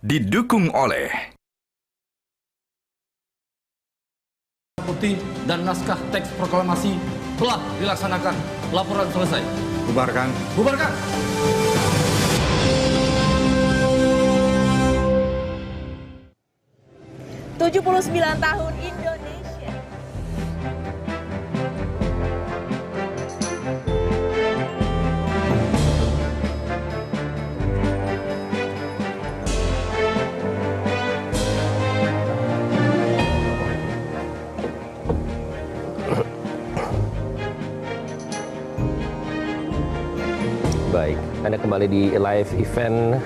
didukung oleh putih dan naskah teks proklamasi telah dilaksanakan. Laporan selesai. Bubarkan. Bubarkan. ...79 tahun Indonesia. Baik, Anda kembali di live event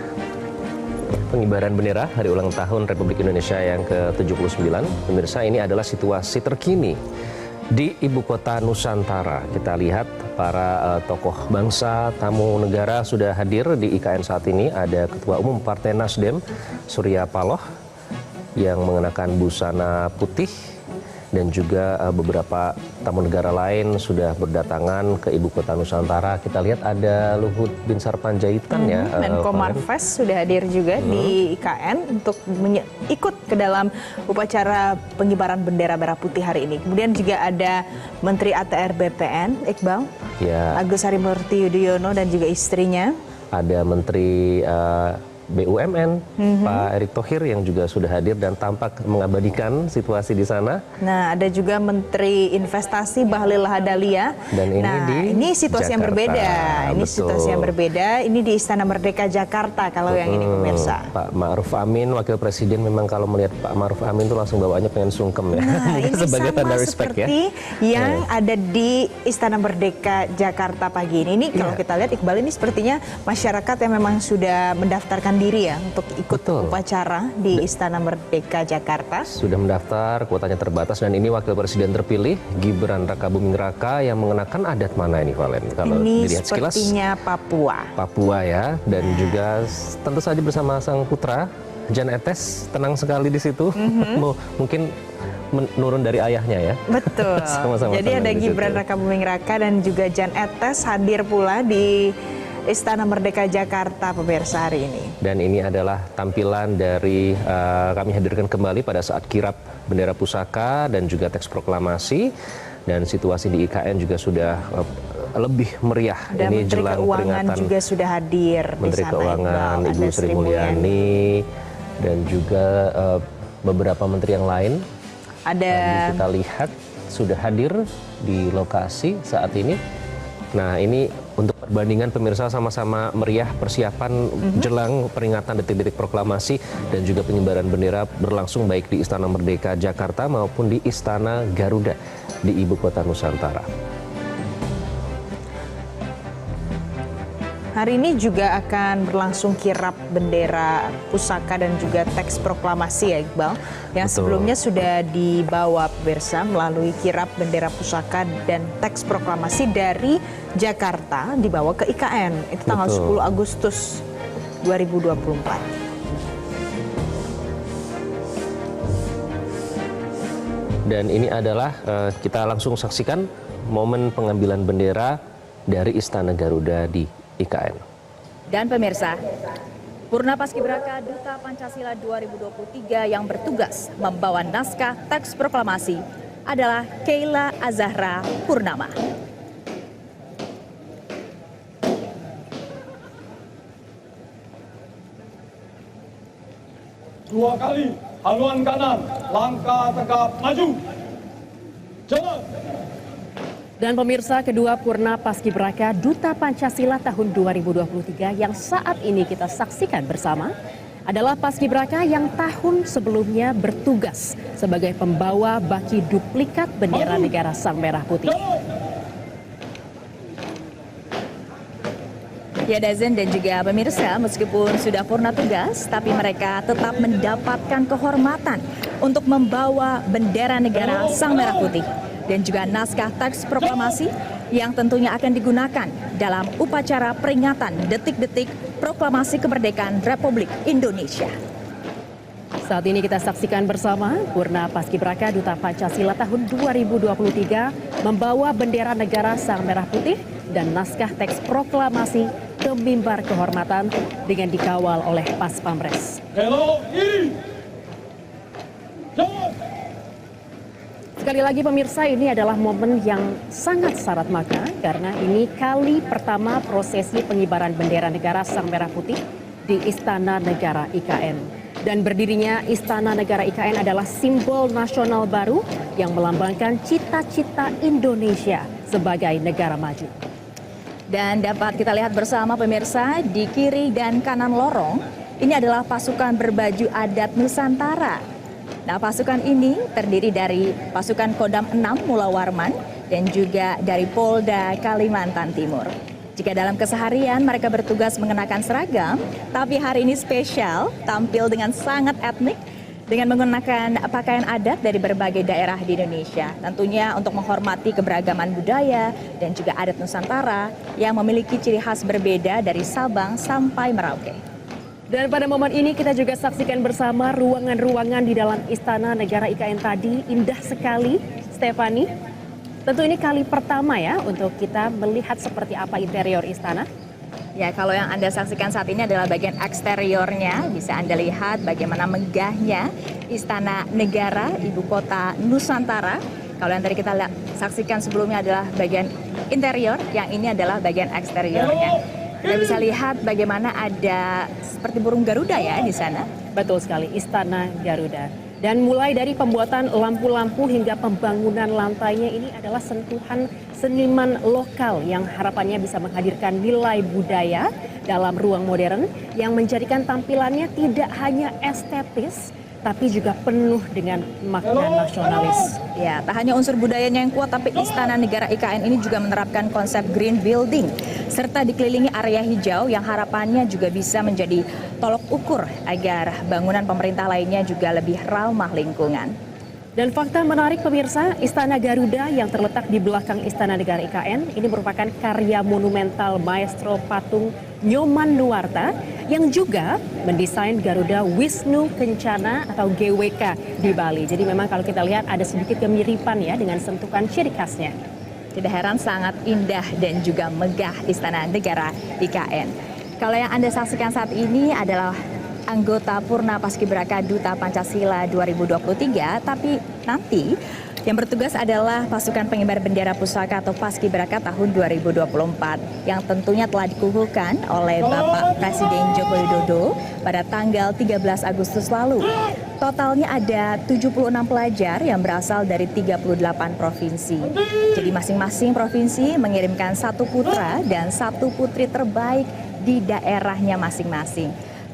pengibaran bendera Hari Ulang Tahun Republik Indonesia yang ke-79. Pemirsa, ini adalah situasi terkini di Ibu Kota Nusantara. Kita lihat para tokoh bangsa, tamu negara sudah hadir di IKN saat ini. Ada Ketua Umum Partai Nasdem, Surya Paloh, yang mengenakan busana putih. Dan juga beberapa tamu negara lain sudah berdatangan ke Ibu Kota Nusantara. Kita lihat ada Luhut Binsar Panjaitan ya. Menko Marves sudah hadir juga di IKN untuk ikut ke dalam upacara pengibaran bendera merah putih hari ini. Kemudian juga ada Menteri ATR BPN, Iqbal, ya. Agus Harimurti Yudhoyono dan juga istrinya. Ada Menteri BUMN, Pak Erick Thohir yang juga sudah hadir dan tampak mengabadikan situasi di sana. Nah, ada juga Menteri Investasi Bahlil Lahadalia. Dan ini situasi Jakarta. yang berbeda. Ini Betul. situasi yang berbeda. Ini di Istana Merdeka Jakarta kalau yang ini pemirsa. Pak Ma'ruf Amin, Wakil Presiden, memang kalau melihat Pak Ma'ruf Amin itu langsung bawaannya pengen sungkem ya. Nah, ini sebagai sama tanda respect seperti ya. yang ada di Istana Merdeka Jakarta pagi ini. Ini kalau kita lihat Iqbal, ini sepertinya masyarakat yang memang sudah mendaftarkan diri ya untuk ikut upacara di Istana Merdeka Jakarta. Sudah mendaftar, kuotanya terbatas, dan ini Wakil Presiden terpilih Gibran Rakabuming Raka yang mengenakan adat mana ini, Valen? Kalau ini dilihat sekilas, sepertinya Papua. Papua ya, dan juga tentu saja bersama sang putra Jan Etes, tenang sekali di situ. Mungkin menurun dari ayahnya ya. Betul. Sama-sama jadi ada Gibran Rakabuming Raka dan juga Jan Etes hadir pula di Istana Merdeka Jakarta pemirsa hari ini. Dan ini adalah tampilan dari kami hadirkan kembali pada saat kirap bendera pusaka dan juga teks proklamasi. Dan situasi di IKN juga sudah lebih meriah. Dan ini Menteri jelang Keuangan peringatan juga sudah hadir. Menteri Keuangan Ibu Sri Mulyani dan juga beberapa menteri yang lain. Ada kita lihat sudah hadir di lokasi saat ini. Nah, ini untuk perbandingan pemirsa, sama-sama meriah persiapan jelang peringatan detik-detik proklamasi dan juga pengibaran bendera berlangsung baik di Istana Merdeka Jakarta maupun di Istana Garuda di Ibu Kota Nusantara. Hari ini juga akan berlangsung kirap bendera pusaka dan juga teks proklamasi ya Iqbal. Yang sebelumnya sudah dibawa pemirsa melalui kirap bendera pusaka dan teks proklamasi dari Jakarta dibawa ke IKN. Itu tanggal 10 Agustus 2024. Dan ini adalah kita langsung saksikan momen pengambilan bendera dari Istana Garuda di IKN. Dan pemirsa, Purna Paskibraka Duta Pancasila 2023 yang bertugas membawa naskah teks proklamasi adalah Keila Azahra Purnama. Dua kali haluan kanan, langkah tegap maju. Jalan. Dan pemirsa, kedua Purna Paskibraka Duta Pancasila tahun 2023 yang saat ini kita saksikan bersama adalah Paskibraka yang tahun sebelumnya bertugas sebagai pembawa baki duplikat bendera negara Sang Merah Putih. Ya Dazen dan juga pemirsa, meskipun sudah purna tugas, tapi mereka tetap mendapatkan kehormatan untuk membawa bendera negara Sang Merah Putih dan juga naskah teks proklamasi yang tentunya akan digunakan dalam upacara peringatan detik-detik proklamasi kemerdekaan Republik Indonesia. Saat ini kita saksikan bersama Purna Paskibraka Duta Pancasila tahun 2023 membawa bendera negara Sang Merah Putih dan naskah teks proklamasi ke mimbar kehormatan dengan dikawal oleh Pas Pampres. Belok kiri. Jalan. Sekali lagi pemirsa, ini adalah momen yang sangat syarat makna karena ini kali pertama prosesi pengibaran bendera negara Sang Merah Putih di Istana Negara IKN. Dan berdirinya Istana Negara IKN adalah simbol nasional baru yang melambangkan cita-cita Indonesia sebagai negara maju. Dan dapat kita lihat bersama pemirsa di kiri dan kanan lorong, ini adalah pasukan berbaju adat Nusantara. Nah, pasukan ini terdiri dari pasukan Kodam 6 Mula Warman dan juga dari Polda Kalimantan Timur. Jika dalam keseharian mereka bertugas mengenakan seragam, tapi hari ini spesial, tampil dengan sangat etnik dengan menggunakan pakaian adat dari berbagai daerah di Indonesia. Tentunya untuk menghormati keberagaman budaya dan juga adat Nusantara yang memiliki ciri khas berbeda dari Sabang sampai Merauke. Dan pada momen ini kita juga saksikan bersama ruangan-ruangan di dalam Istana Negara IKN tadi. Indah sekali, Stefani. Tentu ini kali pertama ya untuk kita melihat seperti apa interior istana. Ya, kalau yang Anda saksikan saat ini adalah bagian eksteriornya. Bisa Anda lihat bagaimana megahnya Istana Negara, Ibu Kota Nusantara. Kalau yang tadi kita saksikan sebelumnya adalah bagian interior, yang ini adalah bagian eksteriornya. Kita bisa lihat bagaimana ada seperti burung Garuda ya di sana. Betul sekali, Istana Garuda. Dan mulai dari pembuatan lampu-lampu hingga pembangunan lantainya, ini adalah sentuhan seniman lokal yang harapannya bisa menghadirkan nilai budaya dalam ruang modern yang menjadikan tampilannya tidak hanya estetis, tapi juga penuh dengan makna nasionalis. Ya, tak hanya unsur budayanya yang kuat, tapi Istana Negara IKN ini juga menerapkan konsep green building, serta dikelilingi area hijau yang harapannya juga bisa menjadi tolok ukur agar bangunan pemerintah lainnya juga lebih ramah lingkungan. Dan fakta menarik pemirsa, Istana Garuda yang terletak di belakang Istana Negara IKN ini merupakan karya monumental maestro patung Nyoman Nuarta yang juga mendesain Garuda Wisnu Kencana atau GWK di Bali. Jadi memang kalau kita lihat ada sedikit kemiripan ya dengan sentuhan ciri khasnya. Tidak heran sangat indah dan juga megah Istana Negara IKN. Kalau yang Anda saksikan saat ini adalah anggota Purna Paskibraka Duta Pancasila 2023, tapi nanti yang bertugas adalah pasukan pengibar bendera pusaka atau Paskibraka tahun 2024 yang tentunya telah dikukuhkan oleh Bapak Presiden Joko Widodo pada tanggal 13 Agustus lalu. Totalnya ada 76 pelajar yang berasal dari 38 provinsi. Jadi masing-masing provinsi mengirimkan 1 putra dan 1 putri terbaik di daerahnya masing-masing.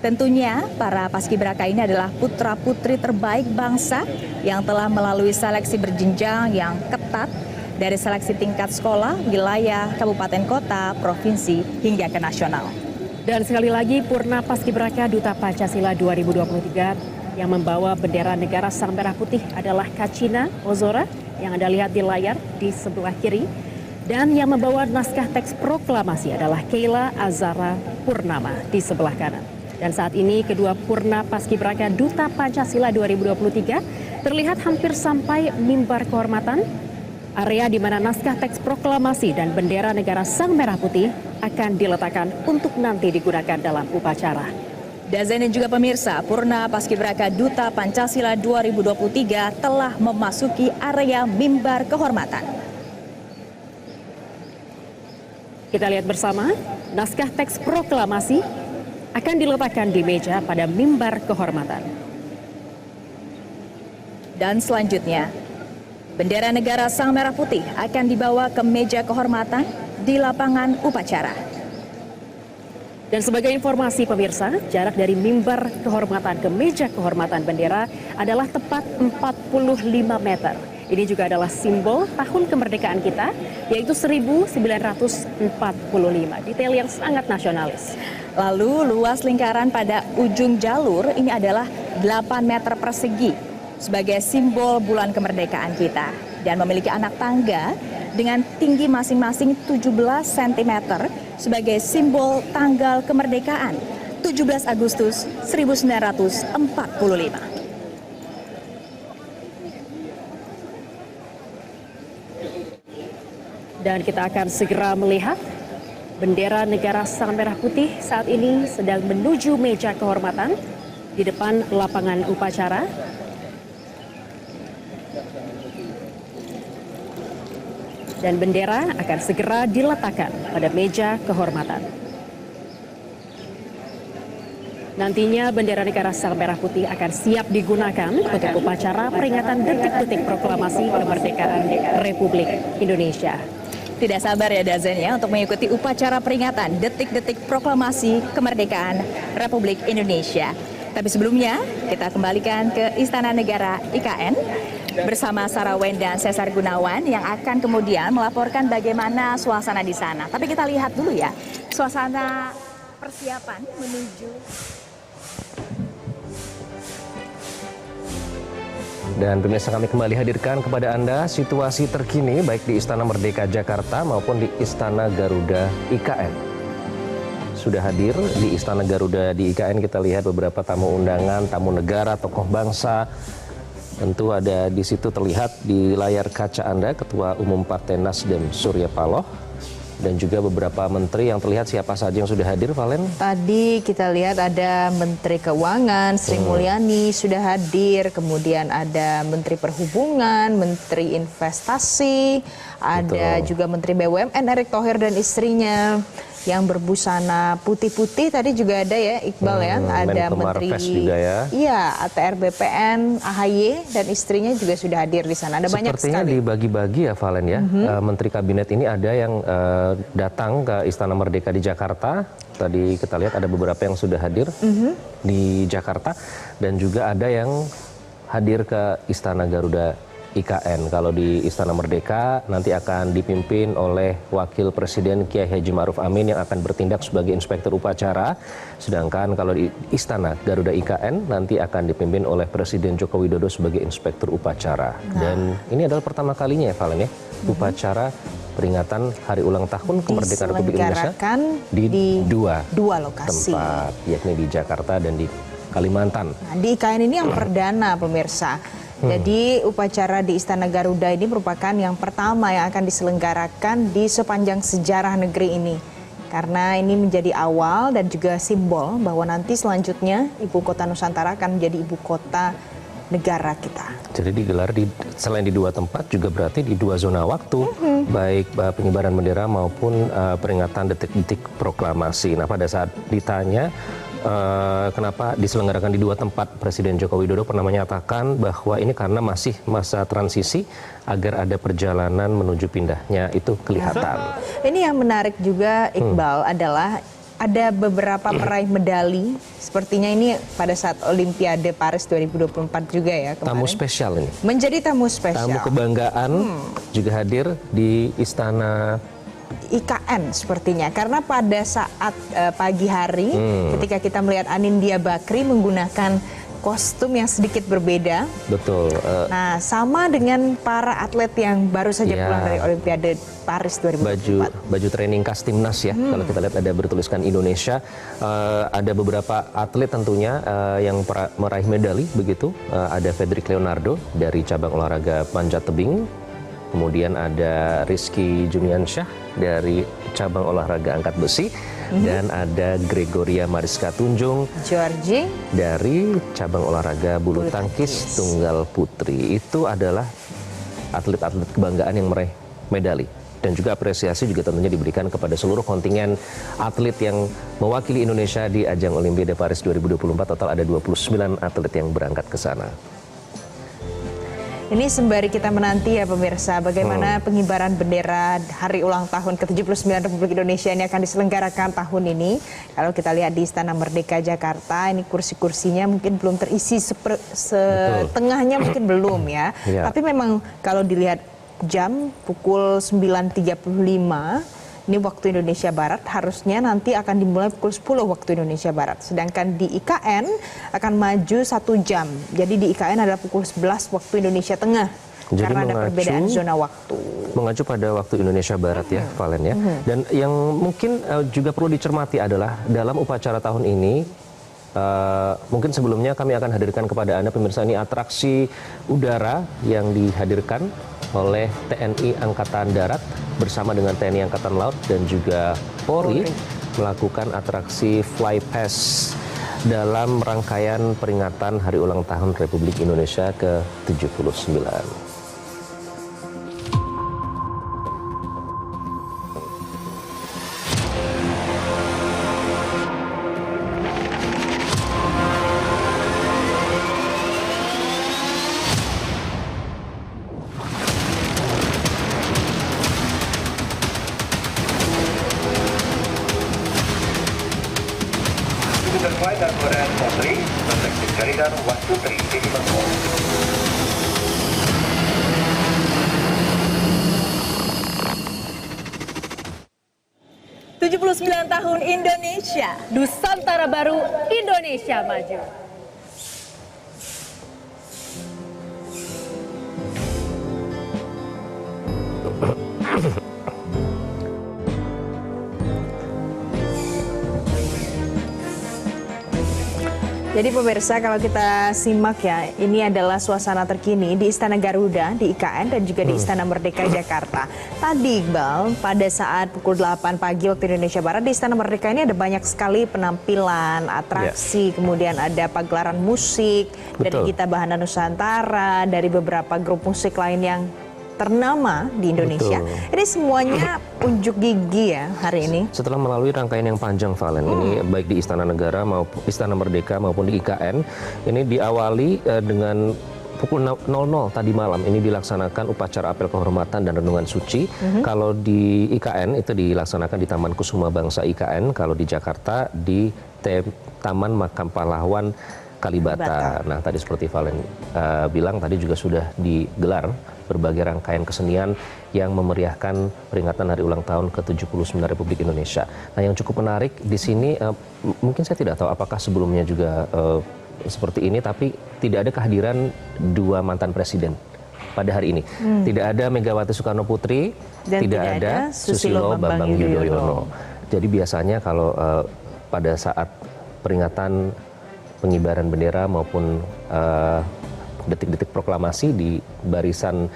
Tentunya para paskibraka ini adalah putra-putri terbaik bangsa yang telah melalui seleksi berjenjang yang ketat dari seleksi tingkat sekolah, wilayah, kabupaten kota, provinsi, hingga ke nasional. Dan sekali lagi Purna Paskibraka Duta Pancasila 2023 yang membawa bendera negara Sang Merah Putih adalah Kacina Ozora yang Anda lihat di layar di sebelah kiri. Dan yang membawa naskah teks proklamasi adalah Keila Azara Purnama di sebelah kanan. Dan saat ini kedua Purna Paskibraka Duta Pancasila 2023 terlihat hampir sampai mimbar kehormatan, area di mana naskah teks proklamasi dan bendera negara Sang Merah Putih akan diletakkan untuk nanti digunakan dalam upacara. Dazen dan juga pemirsa, Purna Paskibraka Duta Pancasila 2023 telah memasuki area mimbar kehormatan. Kita lihat bersama, naskah teks proklamasi akan diletakkan di meja pada mimbar kehormatan. Dan selanjutnya, bendera negara Sang Merah Putih akan dibawa ke meja kehormatan di lapangan upacara. Dan sebagai informasi pemirsa, jarak dari mimbar kehormatan ke meja kehormatan bendera adalah tepat 45 meter. Ini juga adalah simbol tahun kemerdekaan kita, yaitu 1945. Detail yang sangat nasionalis. Lalu luas lingkaran pada ujung jalur ini adalah 8 meter persegi sebagai simbol bulan kemerdekaan kita. Dan memiliki anak tangga dengan tinggi masing-masing 17 cm sebagai simbol tanggal kemerdekaan 17 Agustus 1945. Dan kita akan segera melihat bendera negara Sang Merah Putih saat ini sedang menuju meja kehormatan di depan lapangan upacara. Dan bendera akan segera diletakkan pada meja kehormatan. Nantinya bendera negara Sang Merah Putih akan siap digunakan untuk upacara peringatan detik-detik proklamasi kemerdekaan Republik Indonesia. Tidak sabar ya Dazen ya untuk mengikuti upacara peringatan detik-detik proklamasi kemerdekaan Republik Indonesia. Tapi sebelumnya kita kembalikan ke Istana Negara IKN bersama Sarah Wen dan Cesar Gunawan yang akan kemudian melaporkan bagaimana suasana di sana. Tapi kita lihat dulu ya suasana persiapan menuju. Dan pemirsa, kami kembali hadirkan kepada Anda situasi terkini baik di Istana Merdeka Jakarta maupun di Istana Garuda IKN. Sudah hadir di Istana Garuda di IKN, kita lihat beberapa tamu undangan, tamu negara, tokoh bangsa. Tentu ada di situ terlihat di layar kaca Anda Ketua Umum Partai Nasdem Surya Paloh dan juga beberapa menteri yang terlihat. Siapa saja yang sudah hadir, Valen? Tadi kita lihat ada Menteri Keuangan Sri Mulyani sudah hadir, kemudian ada Menteri Perhubungan, Menteri Investasi, ada juga Menteri BUMN Erick Thohir dan istrinya yang berbusana putih-putih. Tadi juga ada ya Iqbal ya, ada Menteri juga ya. Iya, ATR BPN AHY dan istrinya juga sudah hadir di sana. Ada banyak sekali. Sepertinya dibagi-bagi ya Valen ya. Menteri Kabinet ini ada yang datang ke Istana Merdeka di Jakarta. Tadi kita lihat ada beberapa yang sudah hadir di Jakarta dan juga ada yang hadir ke Istana Garuda IKN. Kalau di Istana Merdeka nanti akan dipimpin oleh Wakil Presiden Kiai Haji Ma'ruf Amin yang akan bertindak sebagai inspektur upacara. Sedangkan kalau di Istana Garuda IKN nanti akan dipimpin oleh Presiden Joko Widodo sebagai inspektur upacara. Dan ini adalah pertama kalinya ya Valen ya, upacara peringatan Hari Ulang Tahun Kemerdekaan Republik Indonesia di dua lokasi, tempat, yakni di Jakarta dan di Kalimantan. Nah, di IKN ini yang perdana pemirsa. Jadi upacara di Istana Garuda ini merupakan yang pertama yang akan diselenggarakan di sepanjang sejarah negeri ini. Karena ini menjadi awal dan juga simbol bahwa nanti selanjutnya Ibu Kota Nusantara akan menjadi Ibu Kota negara kita. Jadi digelar selain di dua tempat juga berarti di dua zona waktu, baik pengibaran bendera maupun peringatan detik-detik proklamasi. Nah, pada saat ditanya kenapa diselenggarakan di dua tempat, Presiden Joko Widodo pernah menyatakan bahwa ini karena masih masa transisi agar ada perjalanan menuju pindahnya itu kelihatan. Ini yang menarik juga Iqbal adalah ada beberapa peraih medali, sepertinya ini pada saat Olimpiade Paris 2024 juga ya kemarin. Tamu spesial ini. Menjadi tamu spesial. Tamu kebanggaan juga hadir di Istana IKN sepertinya, karena pada saat pagi hari ketika kita melihat Anindya Bakri menggunakan kostum yang sedikit berbeda. Betul. Nah, sama dengan para atlet yang baru saja pulang dari Olimpiade Paris 2024. Baju training khas timnas ya. Kalau kita lihat ada bertuliskan Indonesia. Ada beberapa atlet tentunya yang meraih medali begitu. Ada Fedrik Leonardo dari cabang olahraga panjat tebing. Kemudian ada Rizky Juniansyah dari cabang olahraga angkat besi. Dan ada Gregoria Mariska Tunjung Georgie dari cabang olahraga bulu tangkis tunggal putri. Itu adalah atlet-atlet kebanggaan yang meraih medali. Dan juga apresiasi juga tentunya diberikan kepada seluruh kontingen atlet yang mewakili Indonesia di ajang Olimpiade Paris 2024. Total ada 29 atlet yang berangkat ke sana. Ini sembari kita menanti ya pemirsa, bagaimana pengibaran bendera Hari Ulang Tahun ke-79 Republik Indonesia ini akan diselenggarakan tahun ini. Kalau kita lihat di Istana Merdeka Jakarta, ini kursi-kursinya mungkin belum terisi setengahnya mungkin belum ya. Tapi memang kalau dilihat jam pukul 9.35, ini waktu Indonesia Barat, harusnya nanti akan dimulai pukul 10 waktu Indonesia Barat. Sedangkan di IKN akan maju 1 jam. Jadi di IKN adalah pukul 11 waktu Indonesia Tengah. Jadi karena ada perbedaan zona waktu. Mengacu pada waktu Indonesia Barat ya, Valen ya. Dan yang mungkin juga perlu dicermati adalah dalam upacara tahun ini, mungkin sebelumnya kami akan hadirkan kepada Anda pemirsa ini atraksi udara yang dihadirkan oleh TNI Angkatan Darat bersama dengan TNI Angkatan Laut dan juga Polri melakukan atraksi Fly Pass dalam rangkaian peringatan Hari Ulang Tahun Republik Indonesia ke-79. 79 tahun Indonesia, Nusantara baru, Indonesia maju. Jadi pemirsa, kalau kita simak ya, ini adalah suasana terkini di Istana Garuda, di IKN, dan juga di Istana Merdeka Jakarta. Tadi Iqbal, pada saat pukul 8 pagi waktu Indonesia Barat, di Istana Merdeka ini ada banyak sekali penampilan, atraksi, kemudian ada pagelaran musik, dari Gita Bahana Nusantara, dari beberapa grup musik lain yang ternama di Indonesia. Ini semuanya unjuk gigi ya hari ini. Setelah melalui rangkaian yang panjang, Valen, ini baik di Istana Negara maupun Istana Merdeka maupun di IKN, ini diawali dengan pukul 00 tadi malam ini dilaksanakan upacara apel kehormatan dan renungan suci. Kalau di IKN itu dilaksanakan di Taman Kusuma Bangsa IKN, kalau di Jakarta di Taman Makam Pahlawan Kalibata. Nah, tadi seperti Valen bilang, tadi juga sudah digelar berbagai rangkaian kesenian yang memeriahkan peringatan Hari Ulang Tahun ke-79 Republik Indonesia. Nah, yang cukup menarik di sini, mungkin saya tidak tahu apakah sebelumnya juga seperti ini, tapi tidak ada kehadiran dua mantan presiden pada hari ini. Tidak ada Megawati Soekarno Putri, dan tidak ada Susilo Bambang Yudhoyono. Jadi biasanya kalau pada saat peringatan pengibaran bendera maupun detik-detik proklamasi di barisan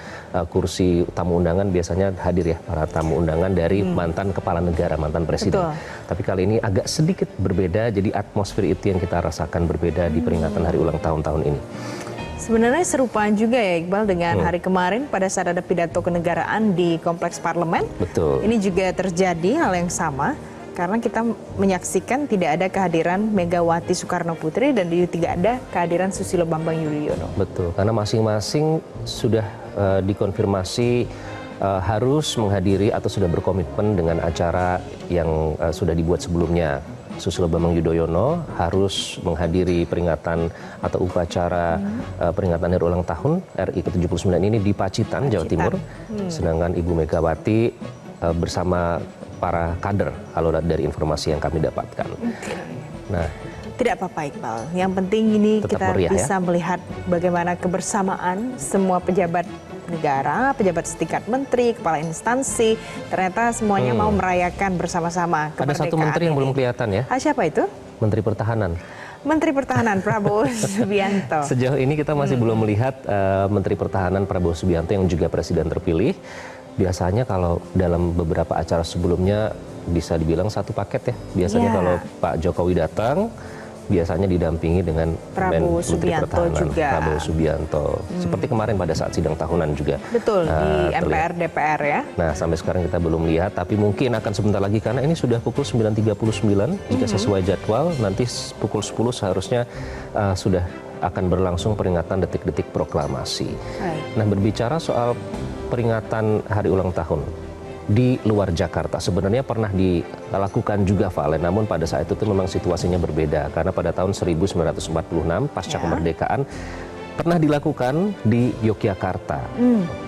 kursi tamu undangan biasanya hadir ya para tamu undangan dari mantan kepala negara, mantan presiden. Tapi kali ini agak sedikit berbeda, jadi atmosfer itu yang kita rasakan berbeda di peringatan Hari Ulang Tahun tahun ini. Sebenarnya serupaan juga ya Iqbal dengan hari kemarin pada saat ada pidato kenegaraan di Kompleks Parlemen. Betul. Ini juga terjadi hal yang sama. Karena kita menyaksikan tidak ada kehadiran Megawati Soekarno Putri dan juga tidak ada kehadiran Susilo Bambang Yudhoyono. Betul, karena masing-masing sudah dikonfirmasi harus menghadiri atau sudah berkomitmen dengan acara yang sudah dibuat sebelumnya. Susilo Bambang Yudhoyono harus menghadiri peringatan atau upacara peringatan Hari Ulang Tahun RI ke-79 ini di Pacitan, Jawa Timur. Sedangkan Ibu Megawati bersama para kader kalau dari informasi yang kami dapatkan. Nah, tidak apa-apa Iqbal. Yang penting ini kita bisa melihat bagaimana kebersamaan semua pejabat negara, pejabat setingkat menteri, kepala instansi, ternyata semuanya mau merayakan bersama-sama kemerdekaan. Ada satu menteri yang belum kelihatan ya. Siapa itu? Menteri Pertahanan. Menteri Pertahanan Prabowo Subianto. Sejauh ini kita masih belum melihat Menteri Pertahanan Prabowo Subianto yang juga presiden terpilih. Biasanya kalau dalam beberapa acara sebelumnya bisa dibilang satu paket ya. Biasanya kalau Pak Jokowi datang, biasanya didampingi dengan Menteri Pertahanan juga. Prabowo Subianto. Seperti kemarin pada saat sidang tahunan juga. Betul, di MPR, DPR ya. Nah, sampai sekarang kita belum lihat, tapi mungkin akan sebentar lagi karena ini sudah pukul 9.39, jika sesuai jadwal, nanti pukul 10 seharusnya sudah akan berlangsung peringatan detik-detik proklamasi. Nah, berbicara soal peringatan Hari Ulang Tahun di luar Jakarta sebenarnya pernah dilakukan juga, Valen, namun pada saat itu memang situasinya berbeda karena pada tahun 1946 pasca kemerdekaan pernah dilakukan di Yogyakarta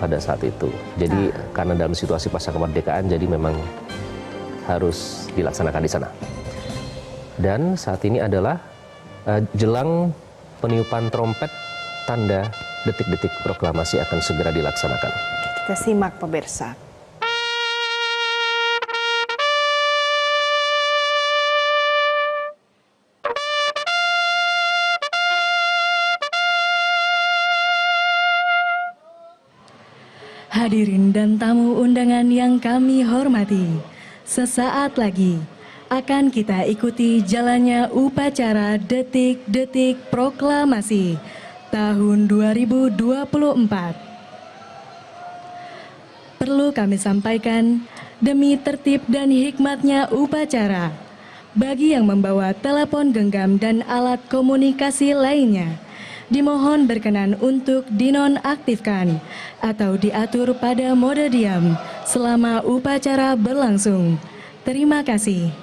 pada saat itu. Jadi karena dalam situasi pasca kemerdekaan jadi memang harus dilaksanakan di sana. Dan saat ini adalah jelang peniupan trompet, tanda detik-detik proklamasi akan segera dilaksanakan. Kita simak pemirsa. Hadirin dan tamu undangan yang kami hormati, sesaat lagi akan kita ikuti jalannya upacara Detik-Detik Proklamasi tahun 2024. Perlu kami sampaikan, demi tertib dan hikmatnya upacara, bagi yang membawa telepon genggam dan alat komunikasi lainnya, dimohon berkenan untuk dinonaktifkan atau diatur pada mode diam selama upacara berlangsung. Terima kasih.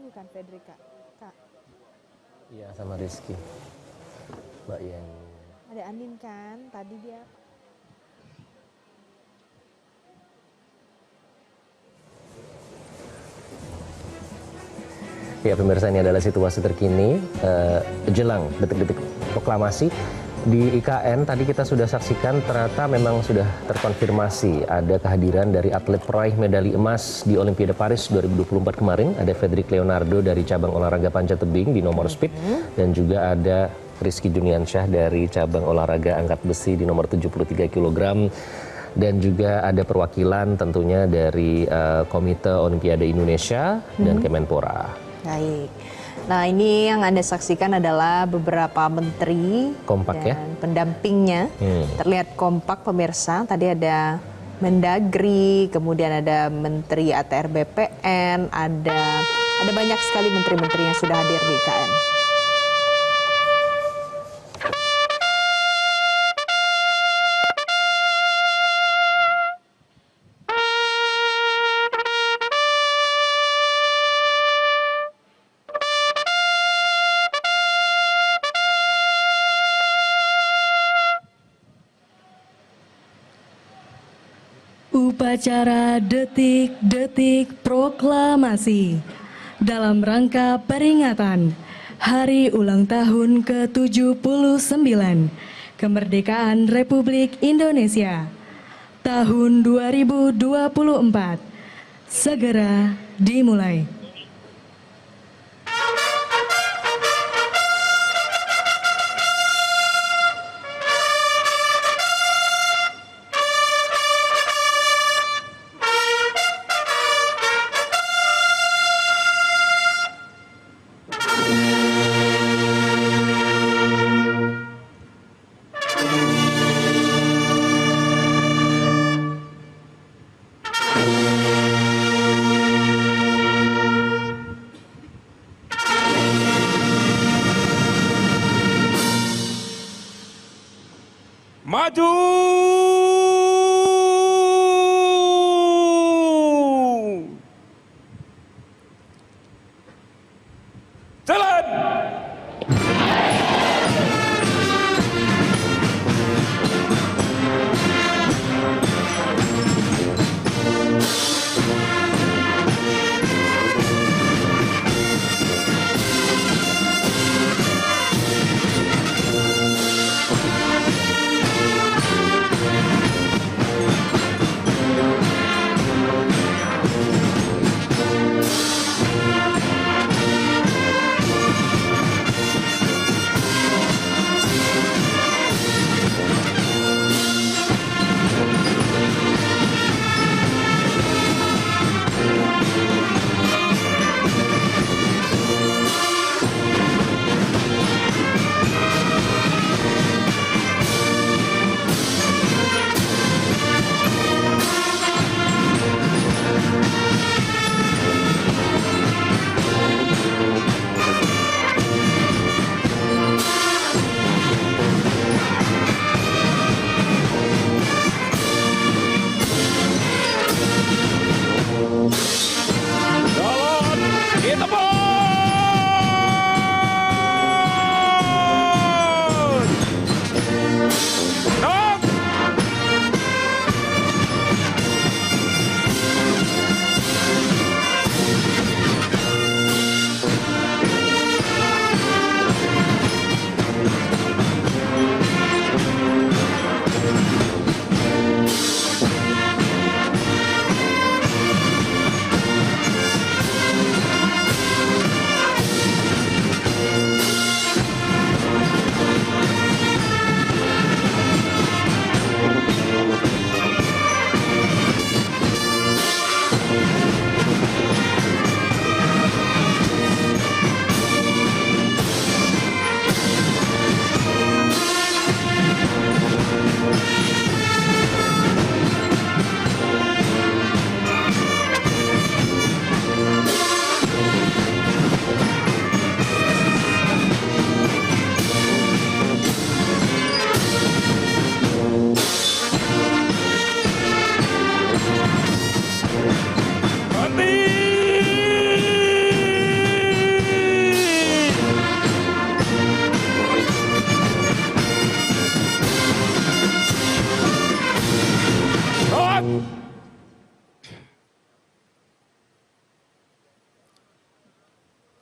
Bukan Fedrika, Kak. Iya, sama Rizky. Mbak Yani. Ada Andin kan, tadi dia. Ya pemirsa, ini adalah situasi terkini jelang detik-detik proklamasi. Di IKN tadi kita sudah saksikan ternyata memang sudah terkonfirmasi ada kehadiran dari atlet peraih medali emas di Olimpiade Paris 2024 kemarin. Ada Fedrik Leonardo dari cabang olahraga panjat tebing di nomor speed dan juga ada Rizky Juniansyah dari cabang olahraga angkat besi di nomor 73 kg. Dan juga ada perwakilan tentunya dari Komite Olimpiade Indonesia dan Kemenpora. Baik. Nah, ini yang Anda saksikan adalah beberapa menteri Kompak, dan ya? pendampingnya. Terlihat kompak pemirsa. Tadi ada Mendagri, kemudian ada Menteri ATR BPN, ada banyak sekali menteri-menteri yang sudah hadir di IKN. Upacara Detik-Detik Proklamasi dalam rangka peringatan Hari Ulang Tahun ke-79 Kemerdekaan Republik Indonesia tahun 2024 segera dimulai. Maju! Jalan!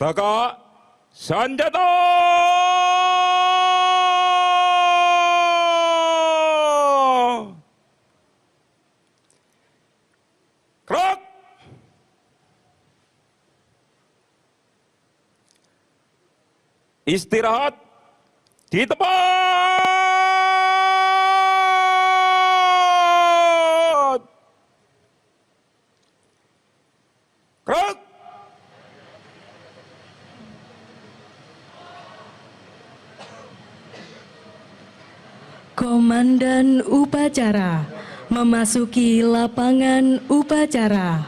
Kakak Sanjata. Gerak. Istirahat di tempat. Gerak. Komandan upacara memasuki lapangan upacara.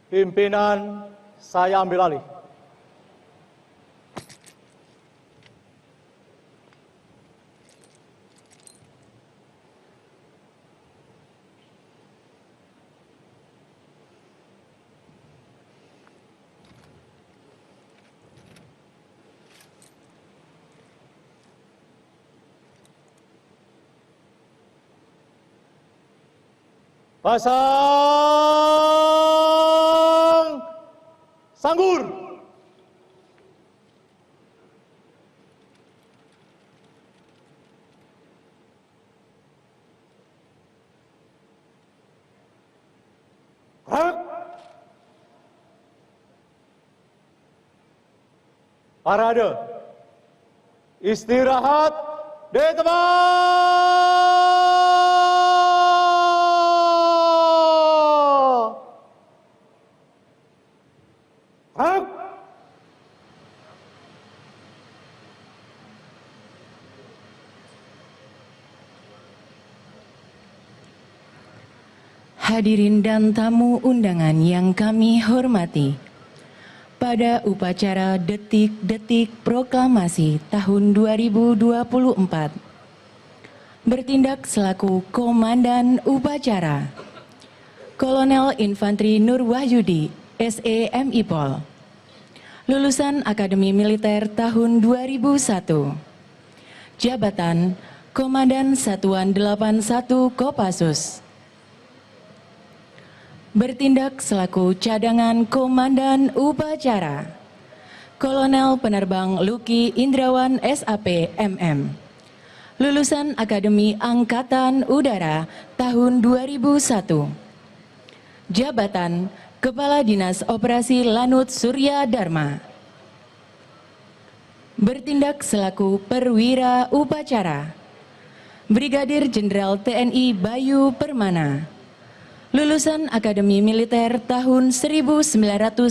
Pimpinan, saya ambil alih. Pasang sanggur. Gerak. Parade. Istirahat di tempat. Hadirin dan tamu undangan yang kami hormati, pada upacara Detik-Detik Proklamasi tahun 2024, bertindak selaku Komandan Upacara, Kolonel Infanteri Nur Wahyudi, SEMI Pol, lulusan Akademi Militer tahun 2001, jabatan Komandan Satuan 81 Kopassus, bertindak selaku cadangan Komandan Upacara, Kolonel Penerbang Luki Indrawan SAP MM, lulusan Akademi Angkatan Udara tahun 2001, jabatan Kepala Dinas Operasi Lanut Surya Dharma, bertindak selaku Perwira Upacara, Brigadir Jenderal TNI Bayu Permana, lulusan Akademi Militer tahun 1994,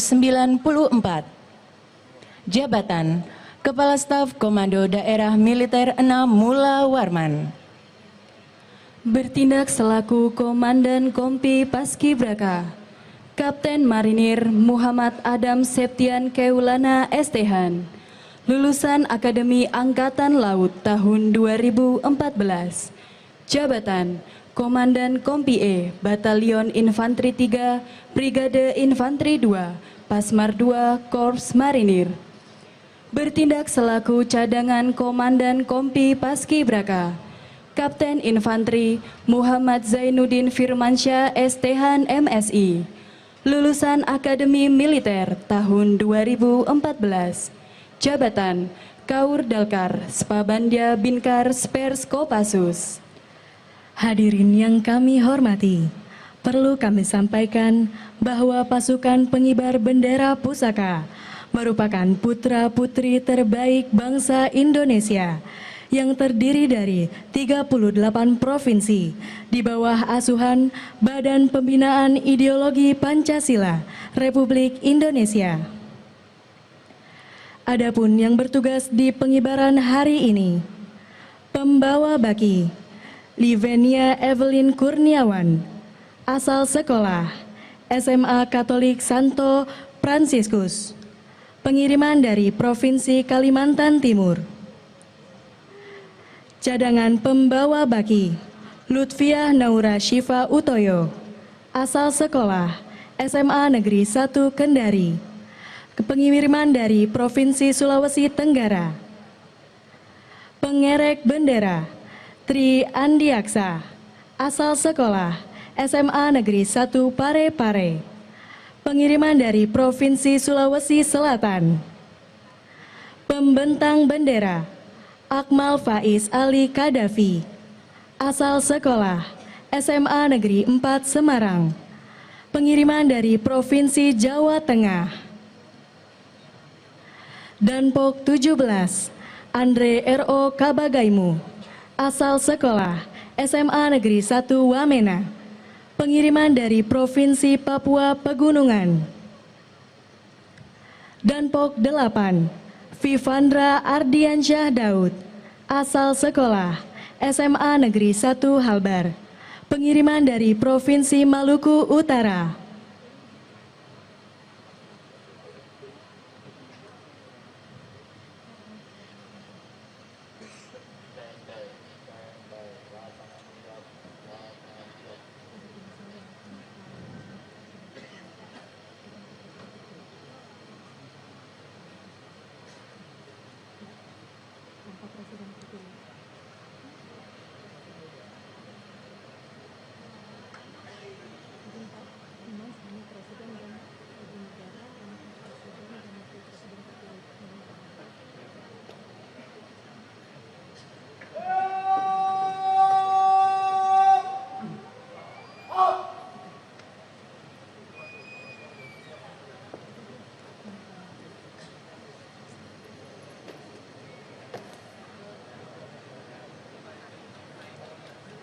jabatan Kepala Staf Komando Daerah Militer 6 Mula Warman, Bertindak selaku Komandan Kompi Paskibraka, Kapten Marinir Muhammad Adam Septian Keulana STHan, lulusan Akademi Angkatan Laut tahun 2014, jabatan Komandan Kompi E, Batalion Infanteri 3, Brigade Infanteri 2, Pasmar 2, Korps Marinir, Bertindak selaku cadangan Komandan Kompi Paskibraka, Kapten Infanteri Muhammad Zainuddin Firmansyah STH MSI, lulusan Akademi Militer tahun 2014, jabatan Kaur Dalkar Spabandia Binkar Spers Kopassus. Hadirin yang kami hormati, perlu kami sampaikan bahwa pasukan pengibar bendera pusaka merupakan putra-putri terbaik bangsa Indonesia yang terdiri dari 38 provinsi di bawah asuhan Badan Pembinaan Ideologi Pancasila Republik Indonesia. Adapun yang bertugas di pengibaran hari ini, pembawa baki Livenia Evelyn Kurniawan, asal sekolah SMA Katolik Santo Fransiskus, pengiriman dari Provinsi Kalimantan Timur. Cadangan pembawa baki Lutfiah Naura Syifa Utoyo, asal sekolah SMA Negeri 1 Kendari, pengiriman dari Provinsi Sulawesi Tenggara. Pengerek bendera Tri Andiaksa, asal sekolah SMA Negeri 1 Parepare, pengiriman dari Provinsi Sulawesi Selatan. Pembentang bendera Akmal Faiz Ali Kadafi, asal sekolah SMA Negeri 4 Semarang, pengiriman dari Provinsi Jawa Tengah. Danpok 17 Andre R.O. Kabagaimu, asal sekolah SMA Negeri 1 Wamena, pengiriman dari Provinsi Papua Pegunungan. Danpok 8 Vivandra Ardiansyah Daud, asal sekolah SMA Negeri 1 Halbar, pengiriman dari Provinsi Maluku Utara.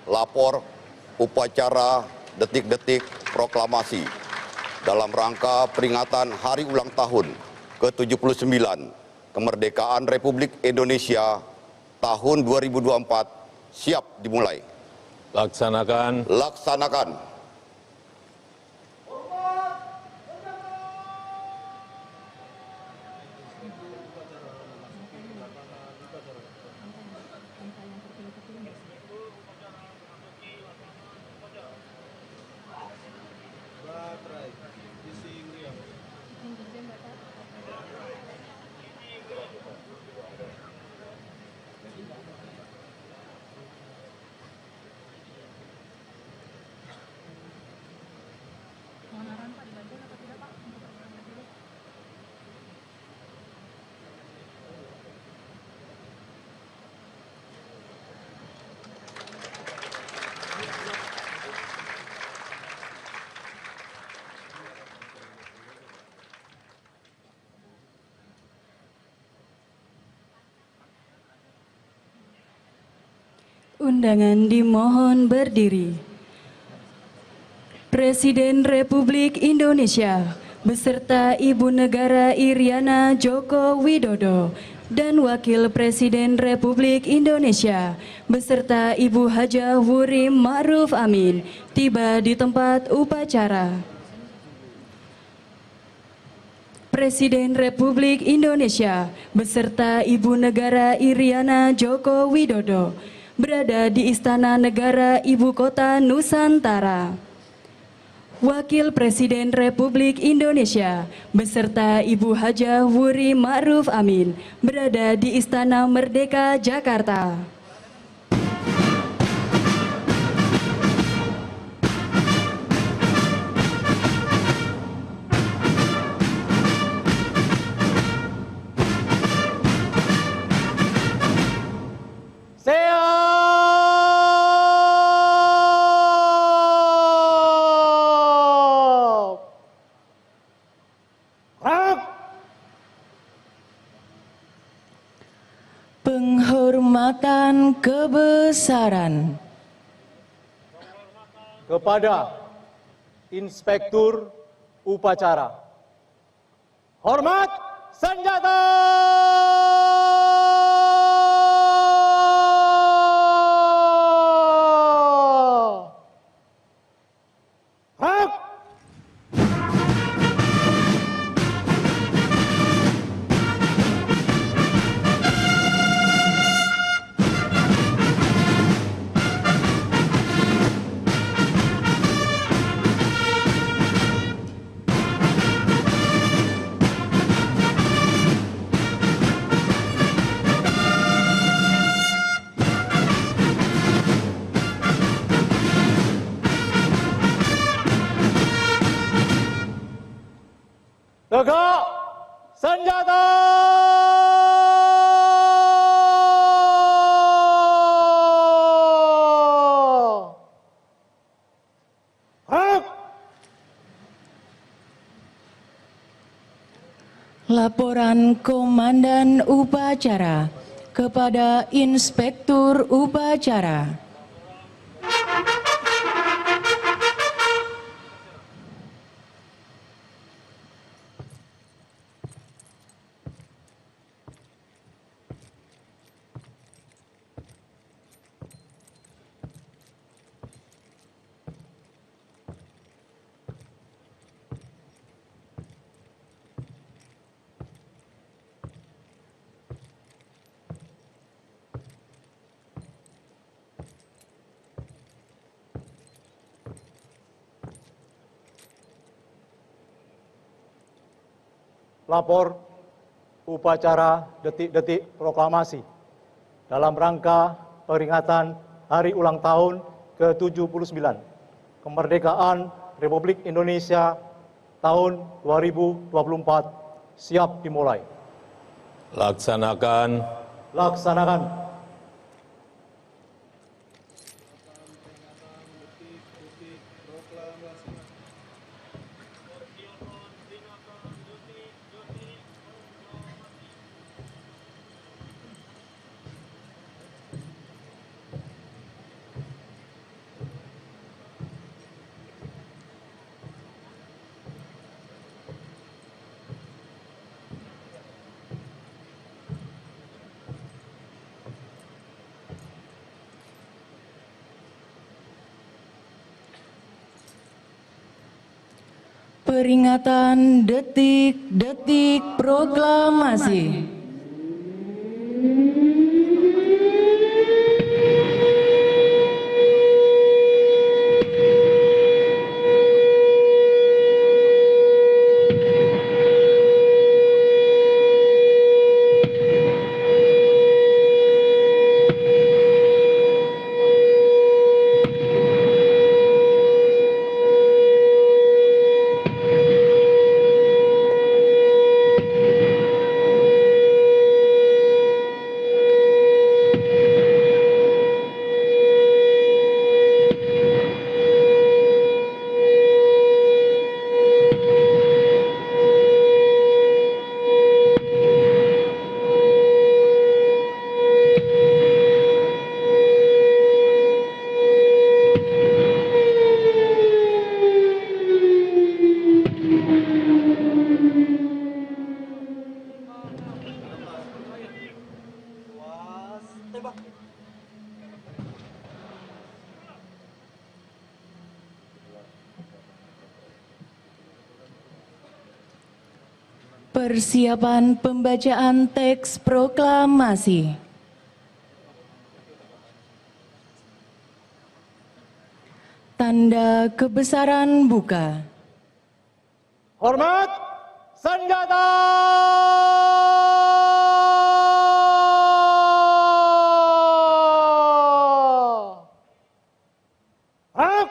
Lapor upacara detik-detik proklamasi dalam rangka peringatan Hari Ulang Tahun ke-79 Kemerdekaan Republik Indonesia tahun 2024 siap dimulai. Laksanakan. Laksanakan. Undangan dimohon berdiri. Presiden Republik Indonesia beserta Ibu Negara Iriana Joko Widodo dan Wakil Presiden Republik Indonesia beserta Ibu Hajah Wuri Ma'ruf Amin tiba di tempat upacara. Presiden Republik Indonesia beserta Ibu Negara Iriana Joko Widodo berada di Istana Negara Ibu Kota Nusantara. Wakil Presiden Republik Indonesia beserta Ibu Hajah Wuri Ma'ruf Amin berada di Istana Merdeka Jakarta. Penghormatan kebesaran kepada Inspektur Upacara. Hormat senjata! Tegak senjata! Laporan Komandan Upacara kepada Inspektur Upacara. Lapor upacara detik-detik proklamasi dalam rangka peringatan Hari Ulang Tahun ke-79 Kemerdekaan Republik Indonesia tahun 2024 siap dimulai. Laksanakan. Laksanakan. Peringatan detik-detik proklamasi. Persiapan pembacaan teks proklamasi. Tanda kebesaran buka. Hormat senjata. Hak.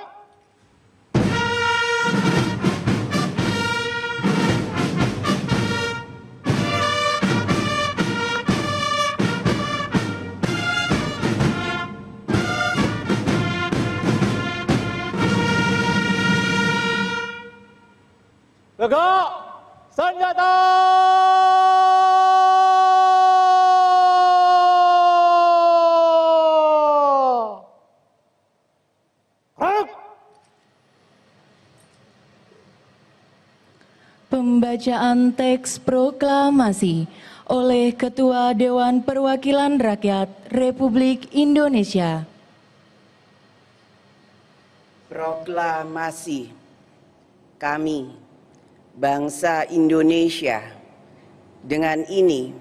Tegak senjata. Hak. Pembacaan teks proklamasi oleh Ketua Dewan Perwakilan Rakyat Republik Indonesia. Proklamasi kami, bangsa Indonesia, dengan ini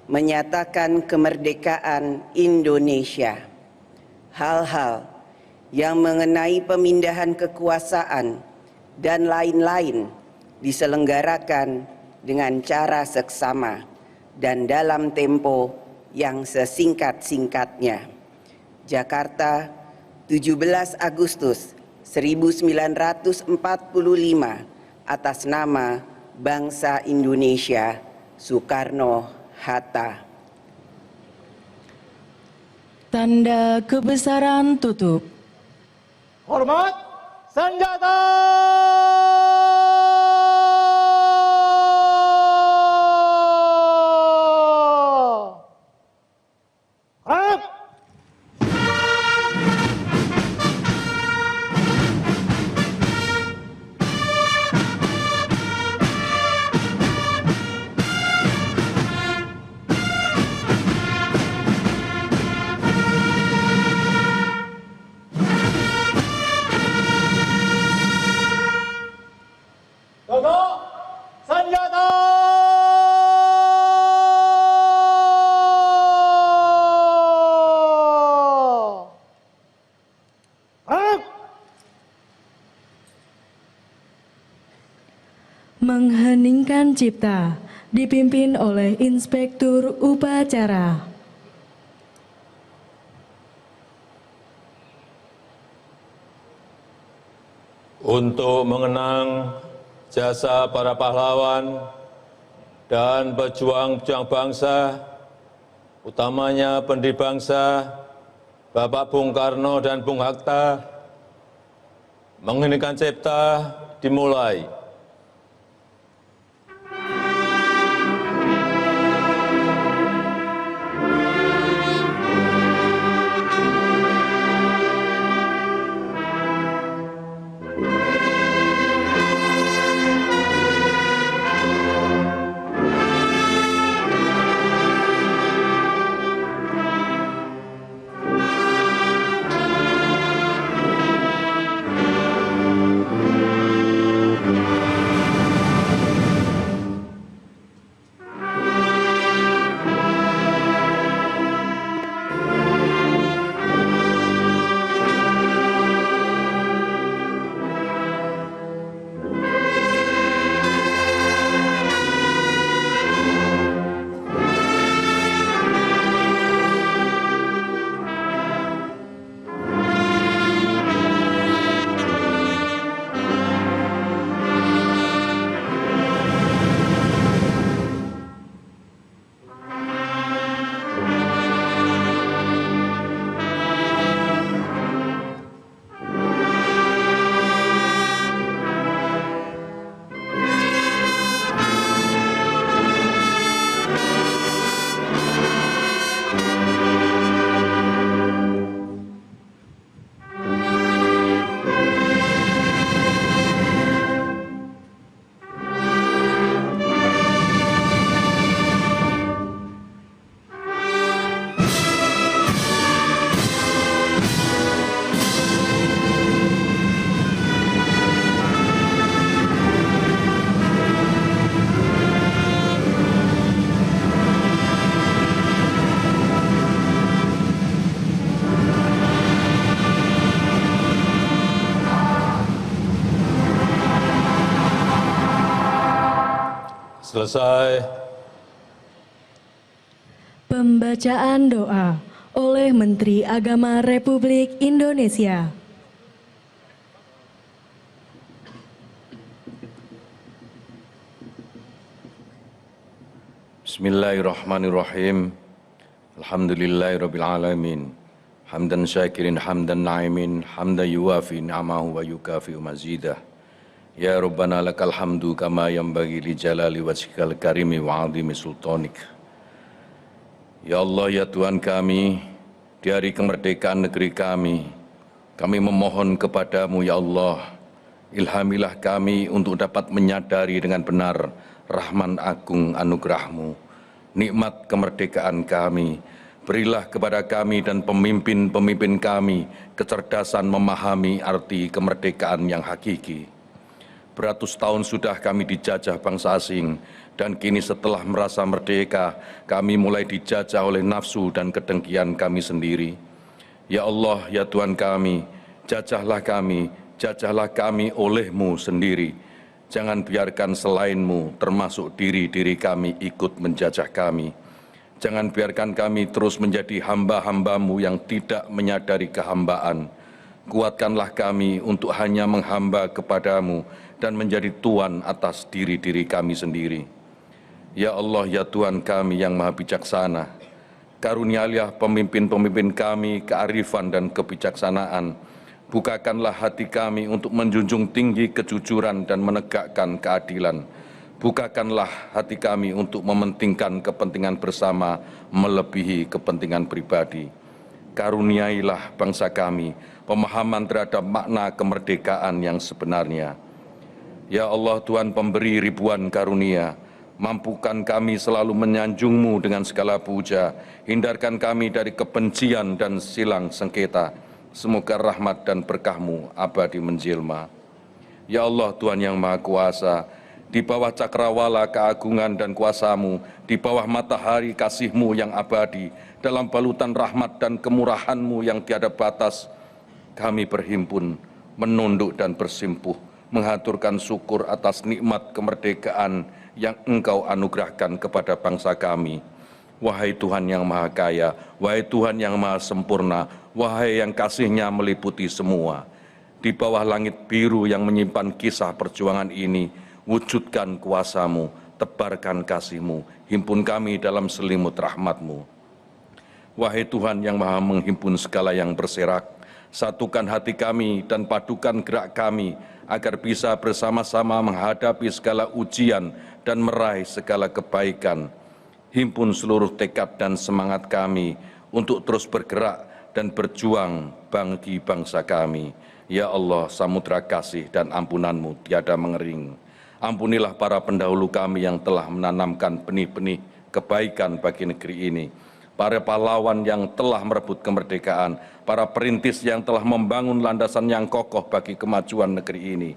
menyatakan kemerdekaan Indonesia. Hal-hal yang mengenai pemindahan kekuasaan dan lain-lain diselenggarakan dengan cara seksama dan dalam tempo yang sesingkat-singkatnya. Jakarta, 17 Agustus 1945, atas nama bangsa Indonesia, Soekarno-Hatta. Tanda kebesaran tutup. Hormat senjata. Hak. Tegak senjata. Hak. Mengheningkan cipta dipimpin oleh Inspektur Upacara. Untuk mengenang jasa para pahlawan dan pejuang-pejuang bangsa, utamanya pendiri bangsa, Bapak Bung Karno dan Bung Hatta, mengheningkan cipta dimulai. Selesai. Pembacaan doa oleh Menteri Agama Republik Indonesia. Bismillahirrahmanirrahim. Alhamdulillahirabbil alamin. Hamdan syakirin hamdan na'imin, hamdan yuwafi ni'amahu wa yukafi mazidah. Ya Rabbana lakal hamdu kama yanbaghi li jalali wajhikal karimi wa 'azimi sultanik. Ya Allah, ya Tuhan kami, di hari kemerdekaan negeri kami memohon kepadamu ya Allah, ilhamilah kami untuk dapat menyadari dengan benar rahman agung anugerahmu, nikmat kemerdekaan kami. Berilah kepada kami dan pemimpin-pemimpin kami kecerdasan memahami arti kemerdekaan yang hakiki. Beratus tahun sudah kami dijajah bangsa asing, dan kini setelah merasa merdeka, kami mulai dijajah oleh nafsu dan kedengkian kami sendiri. Ya Allah, ya Tuhan kami, jajahlah kami oleh-Mu sendiri. Jangan biarkan selain-Mu, termasuk diri-diri kami, ikut menjajah kami. Jangan biarkan kami terus menjadi hamba-hamba-Mu yang tidak menyadari kehambaan. Kuatkanlah kami untuk hanya menghamba kepada-Mu dan menjadi Tuhan atas diri-diri kami sendiri. Ya Allah, ya Tuhan kami yang Maha Bijaksana, karunialah pemimpin-pemimpin kami kearifan dan kebijaksanaan. Bukakanlah hati kami untuk menjunjung tinggi kejujuran dan menegakkan keadilan. Bukakanlah hati kami untuk mementingkan kepentingan bersama melebihi kepentingan pribadi. Karuniailah bangsa kami pemahaman terhadap makna kemerdekaan yang sebenarnya. Ya Allah, Tuhan pemberi ribuan karunia, mampukan kami selalu menyanjung-Mu dengan segala puja, hindarkan kami dari kebencian dan silang sengketa. Semoga rahmat dan berkah-Mu abadi menjelma. Ya Allah, Tuhan yang Maha Kuasa, di bawah cakrawala keagungan dan kuasa-Mu, di bawah matahari kasih-Mu yang abadi, dalam balutan rahmat dan kemurahan-Mu yang tiada batas, kami berhimpun, menunduk dan bersimpuh, menghaturkan syukur atas nikmat kemerdekaan yang Engkau anugerahkan kepada bangsa kami. Wahai Tuhan yang Maha Kaya, wahai Tuhan yang Maha Sempurna, wahai yang kasih-Nya meliputi semua. Di bawah langit biru yang menyimpan kisah perjuangan ini, wujudkan kuasa-Mu, tebarkan kasih-Mu, himpun kami dalam selimut rahmat-Mu. Wahai Tuhan yang Maha menghimpun segala yang berserak, satukan hati kami dan padukan gerak kami, agar bisa bersama-sama menghadapi segala ujian dan meraih segala kebaikan. Himpun seluruh tekad dan semangat kami untuk terus bergerak dan berjuang bagi bangsa kami. Ya Allah, samudra kasih dan ampunan-Mu tiada mengering. Ampunilah para pendahulu kami yang telah menanamkan benih-benih kebaikan bagi negeri ini. Para pahlawan yang telah merebut kemerdekaan, para perintis yang telah membangun landasan yang kokoh bagi kemajuan negeri ini.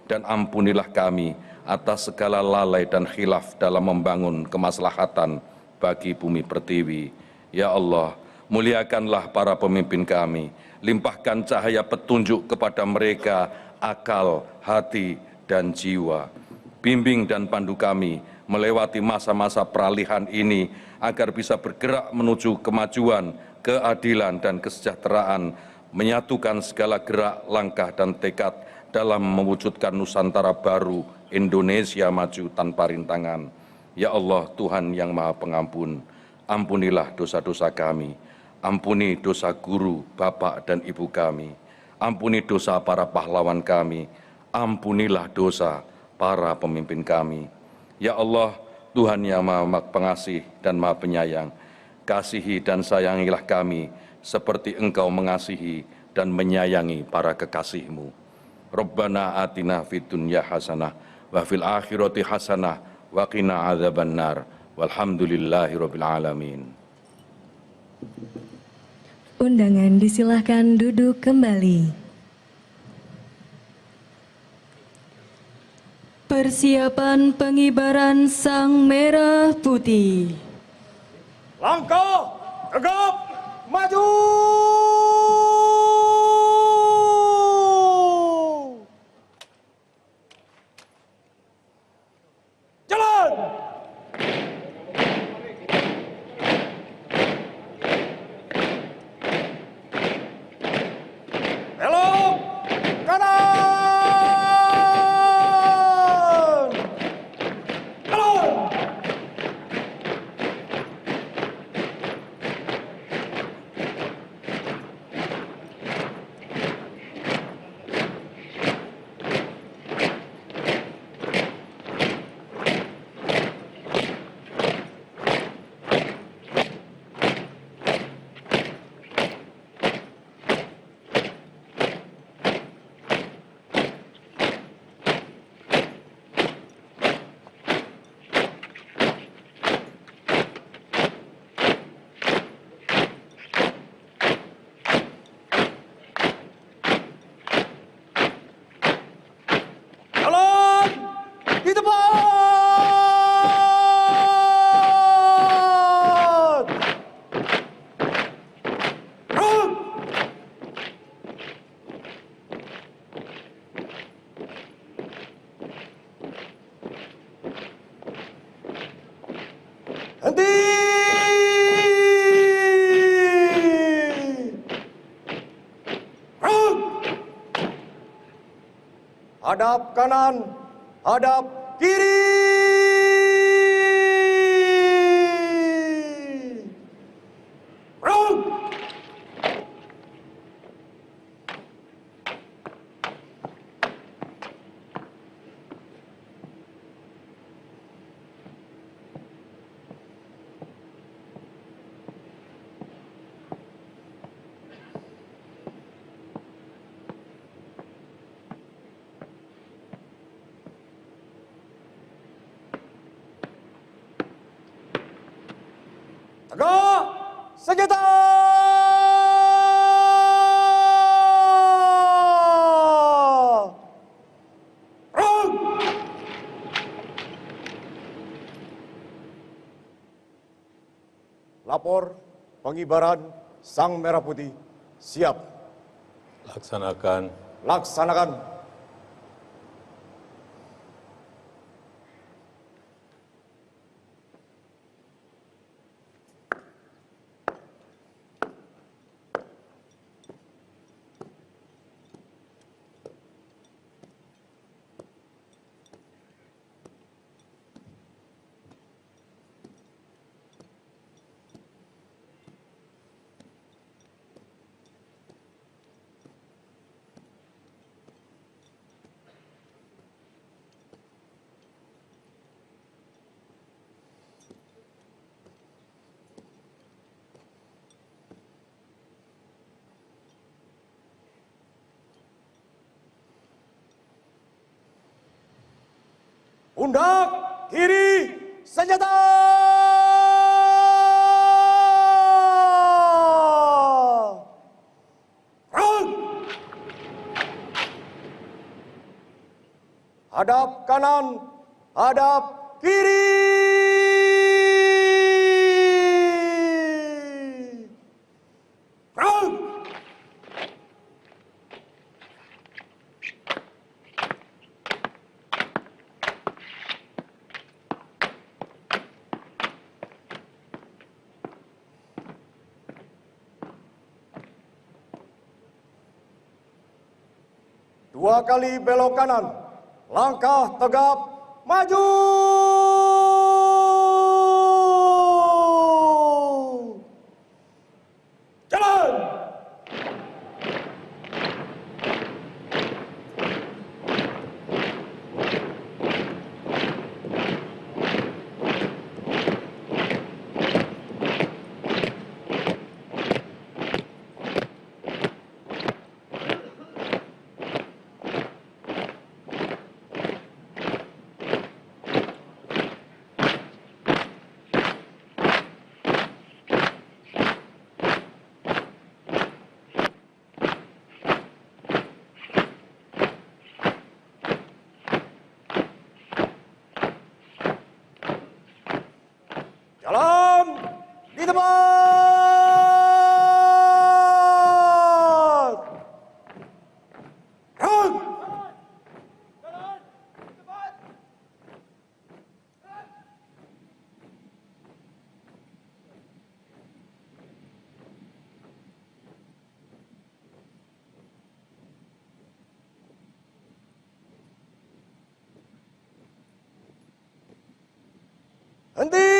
Dan ampunilah kami atas segala lalai dan khilaf dalam membangun kemaslahatan bagi bumi pertiwi. Ya Allah, muliakanlah para pemimpin kami, limpahkan cahaya petunjuk kepada mereka, akal, hati, dan jiwa. Bimbing dan pandu kami melewati masa-masa peralihan ini agar bisa bergerak menuju kemajuan, keadilan, dan kesejahteraan, menyatukan segala gerak, langkah, dan tekad dalam mewujudkan Nusantara baru, Indonesia maju tanpa rintangan. Ya Allah, Tuhan yang Maha Pengampun, ampunilah dosa-dosa kami, ampuni dosa guru, bapak, dan ibu kami, ampuni dosa para pahlawan kami, ampunilah dosa para pemimpin kami. Ya Allah, Tuhan yang Maha Pengasih dan Maha Penyayang, kasihi dan sayangilah kami seperti Engkau mengasihi dan menyayangi para kekasih-Mu. Rabbana atina fid dunya hasanah wa fil akhirati hasanah wa qina adzabannar. Walhamdulillahirabbil alamin. Undangan disilahkan duduk kembali. Persiapan pengibaran Sang Merah Putih. Langkah, tegap, maju! Jalan! tempat. Gerak. Henti. Hadap kanan, hadap kiri. Gerak. Tegak, senjata! Gerak! Lapor pengibaran Sang Merah Putih siap. Laksanakan. Laksanakan. Pundak kiri, senjata! Gerak! Hadap kanan, hadap kiri. Gerak! Dua kali belok kanan, langkah tegap, maju! Jalan! Jalan di tempat. Gerak. Henti.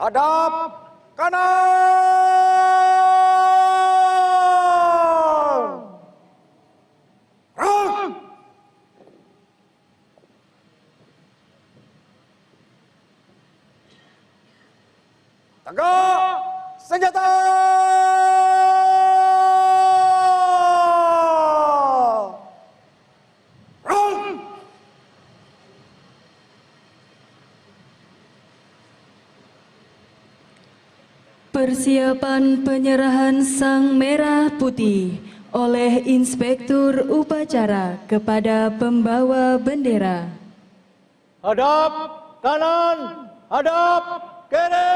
Hadap kanan. Gerak. Tegak, senjata. Gerak. Persiapan penyerahan sang merah putih oleh Inspektur Upacara kepada pembawa bendera. Hadap kanan, hadap kiri.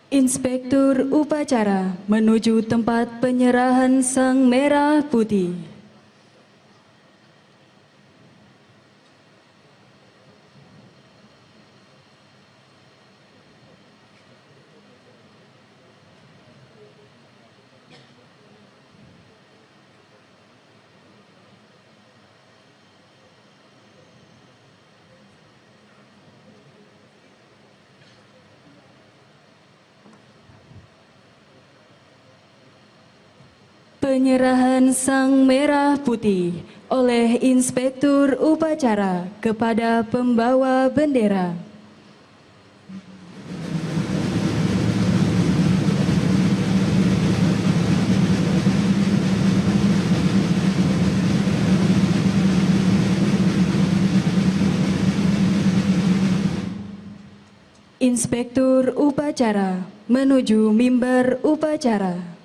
Inspektur Upacara menuju tempat penyerahan sang merah putih. Penyerahan sang merah putih oleh Inspektur Upacara kepada pembawa bendera. Inspektur Upacara menuju mimbar upacara.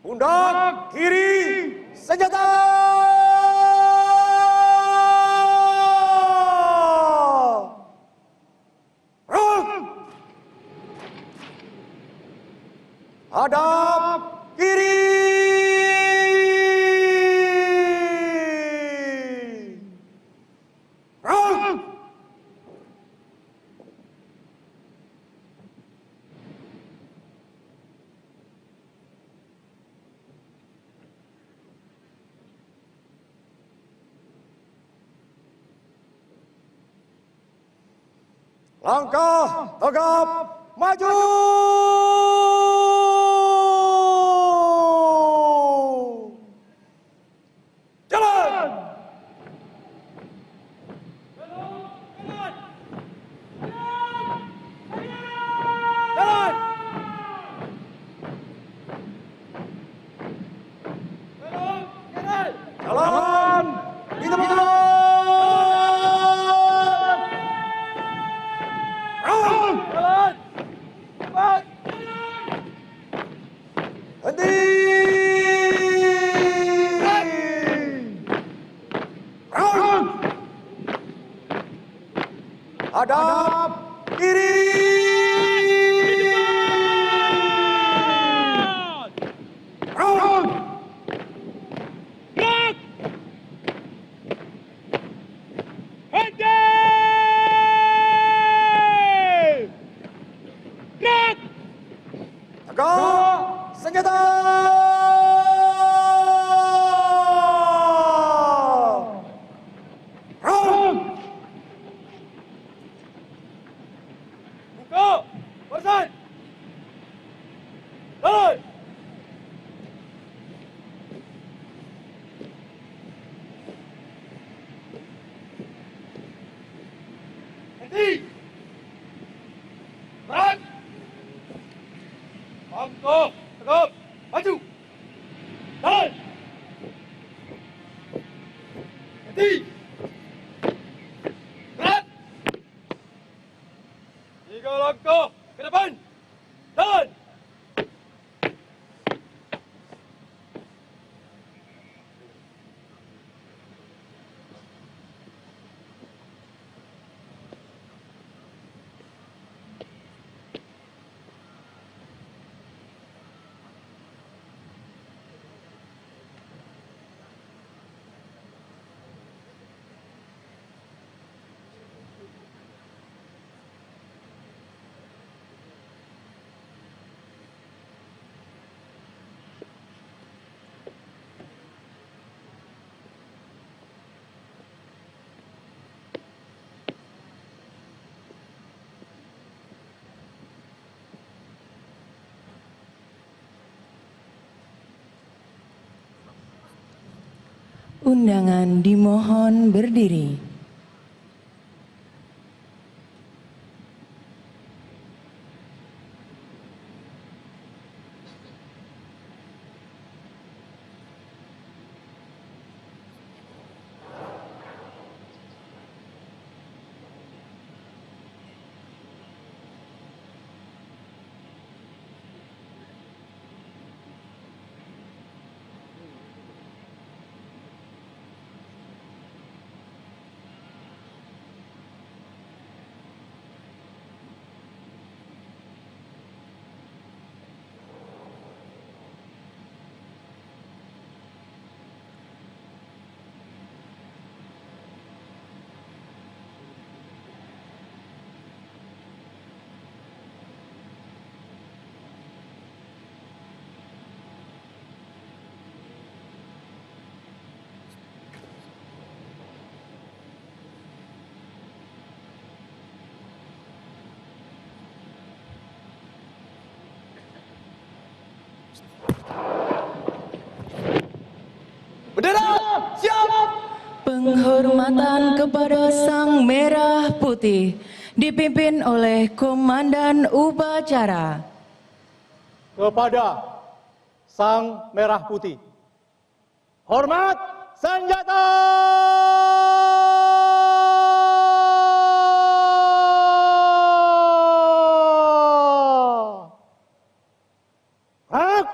Pundak kiri, senjata! Rung! Hadap kiri! Rung! Langkah tegap maju. Jalan. Jalan. Jalan. Di tempat. Hadap kiri. Rung. Gerak. Henti. Gerak. Tegak. Senjata. Rung. Buka. Barisan. Jalan. Henti. Berat. Angkut. Tegap. Maju. Jalan. Henti. Berat. 3 langkah ke depan. Jalan. Undangan dimohon berdiri. Bendera siap. Penghormatan kepada Sang Merah Putih dipimpin oleh Komandan Upacara. Kepada Sang Merah Putih. Hormat senjata! Gerak!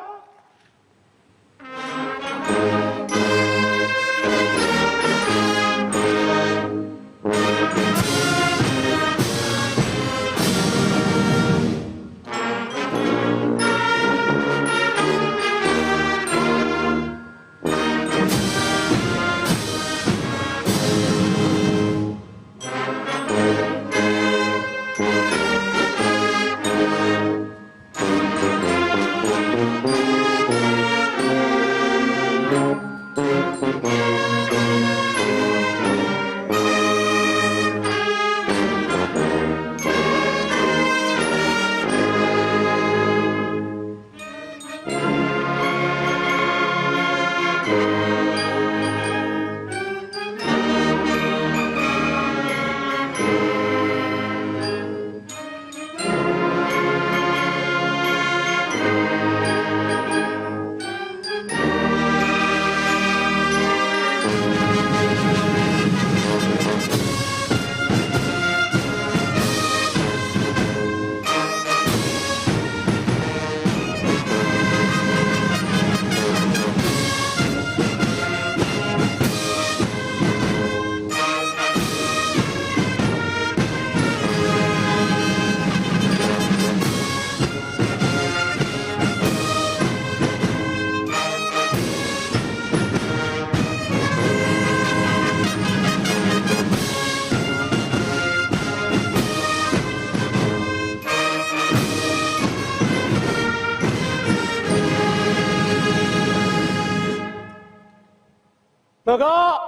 Tegak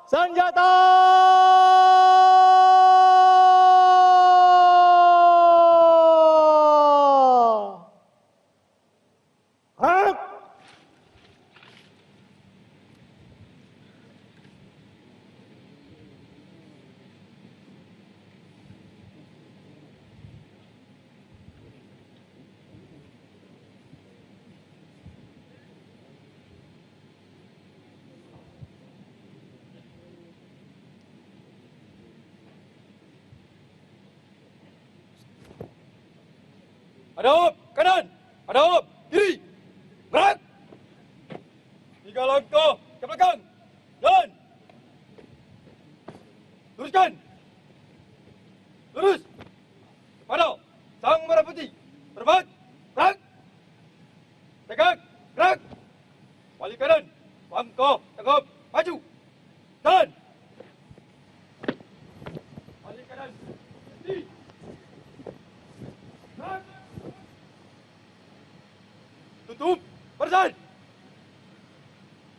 senjata! Gerak! Hadap kanan, hadap kiri. Gerak. 3 langkah ke belakang. Dan luruskan. Lurus. Kepada Sang Merah Putih. Berbat. Gerak. Tegak. Gerak. Balik kanan. Langkah tegap. Maju. Dan balik kanan. Berhenti. Gerak. Tutup. Barisan.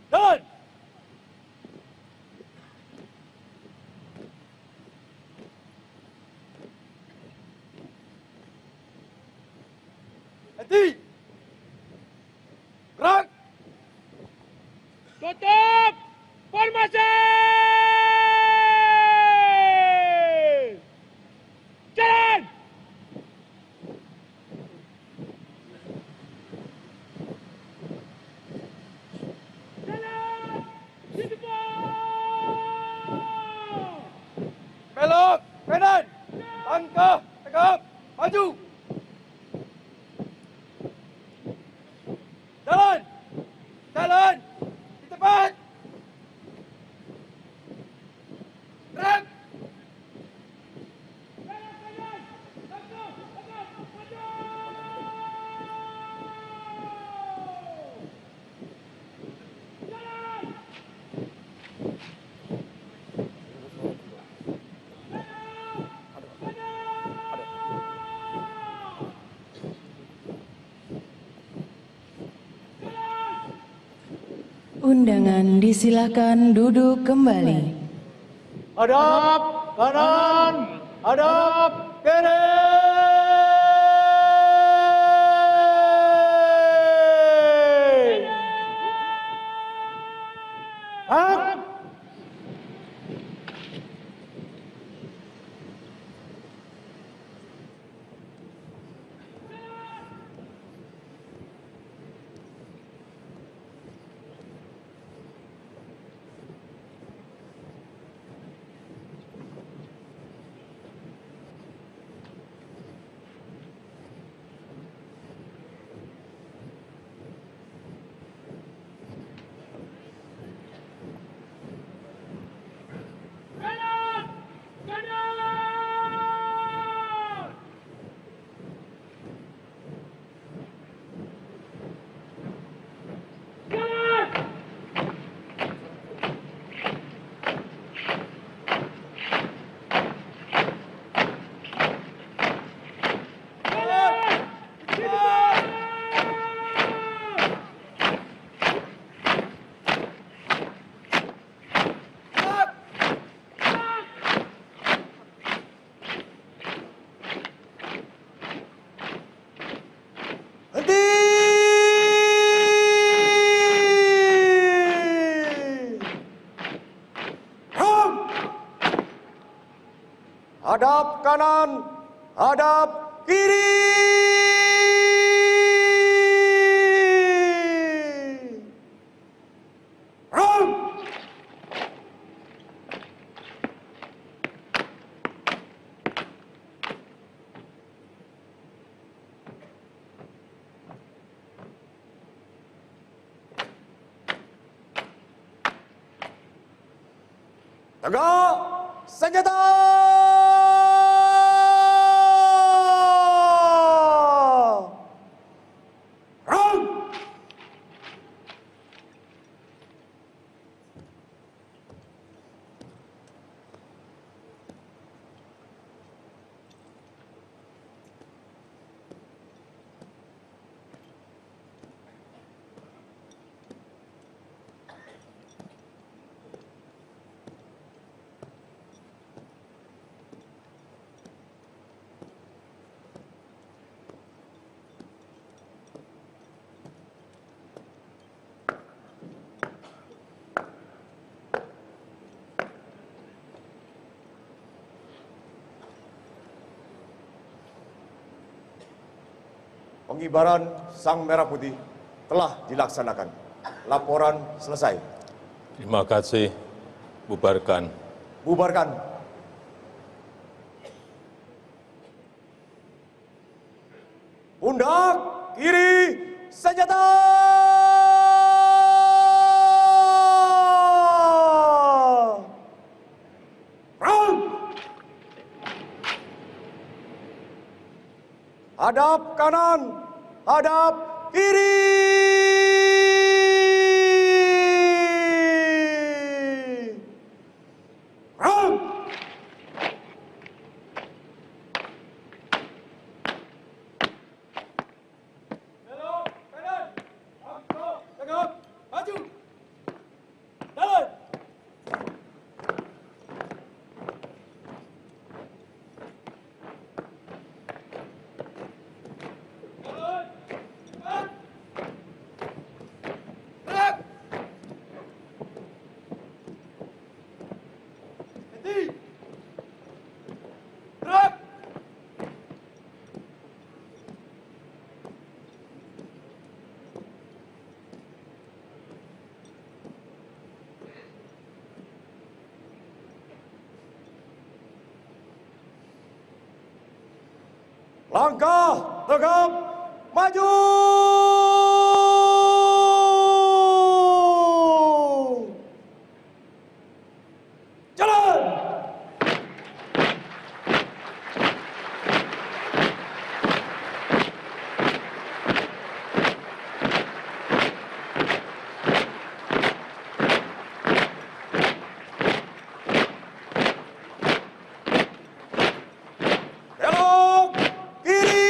Dan henti. Gerak. Tutup. Formasi. undangan disilakan duduk kembali. Hadap kanan, hadap kiri. Hadap kanan, hadap kiri. Tegak senjata. Pengibaran Sang Merah Putih telah dilaksanakan. Laporan selesai. Terima kasih. Bubarkan. Bubarkan. Pundak kiri senjata. Hadap kanan, hadap kiri. Langkah tegap maju. Jalan. Belok kiri.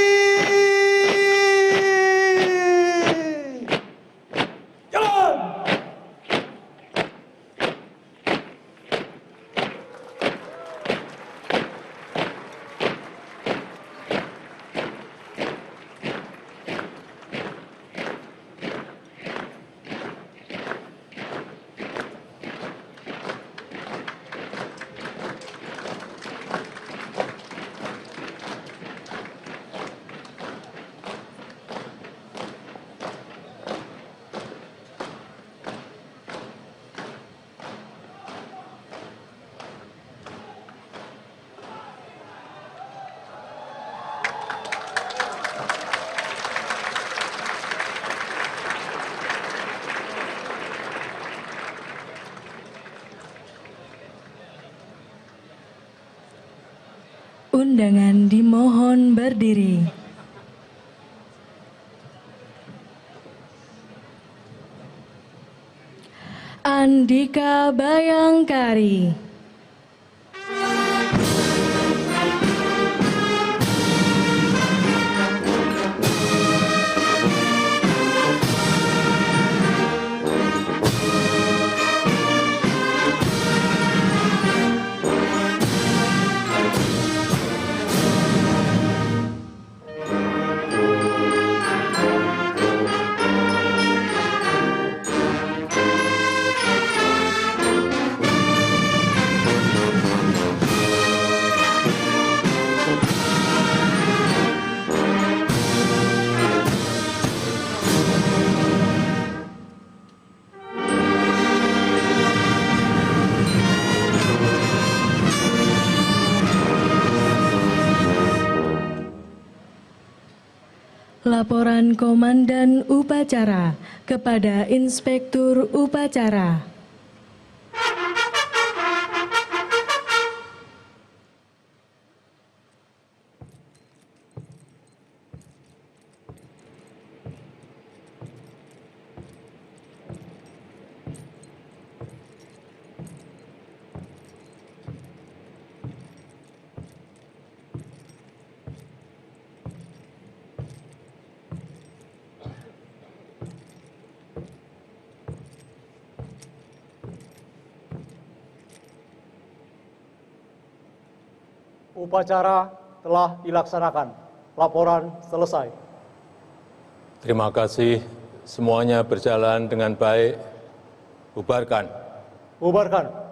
Undangan dimohon berdiri. Andika Bayangkari. Laporan Komandan Upacara kepada Inspektur Upacara. Upacara telah dilaksanakan. Laporan selesai. Terima kasih. Semuanya berjalan dengan baik. Bubarkan. Bubarkan.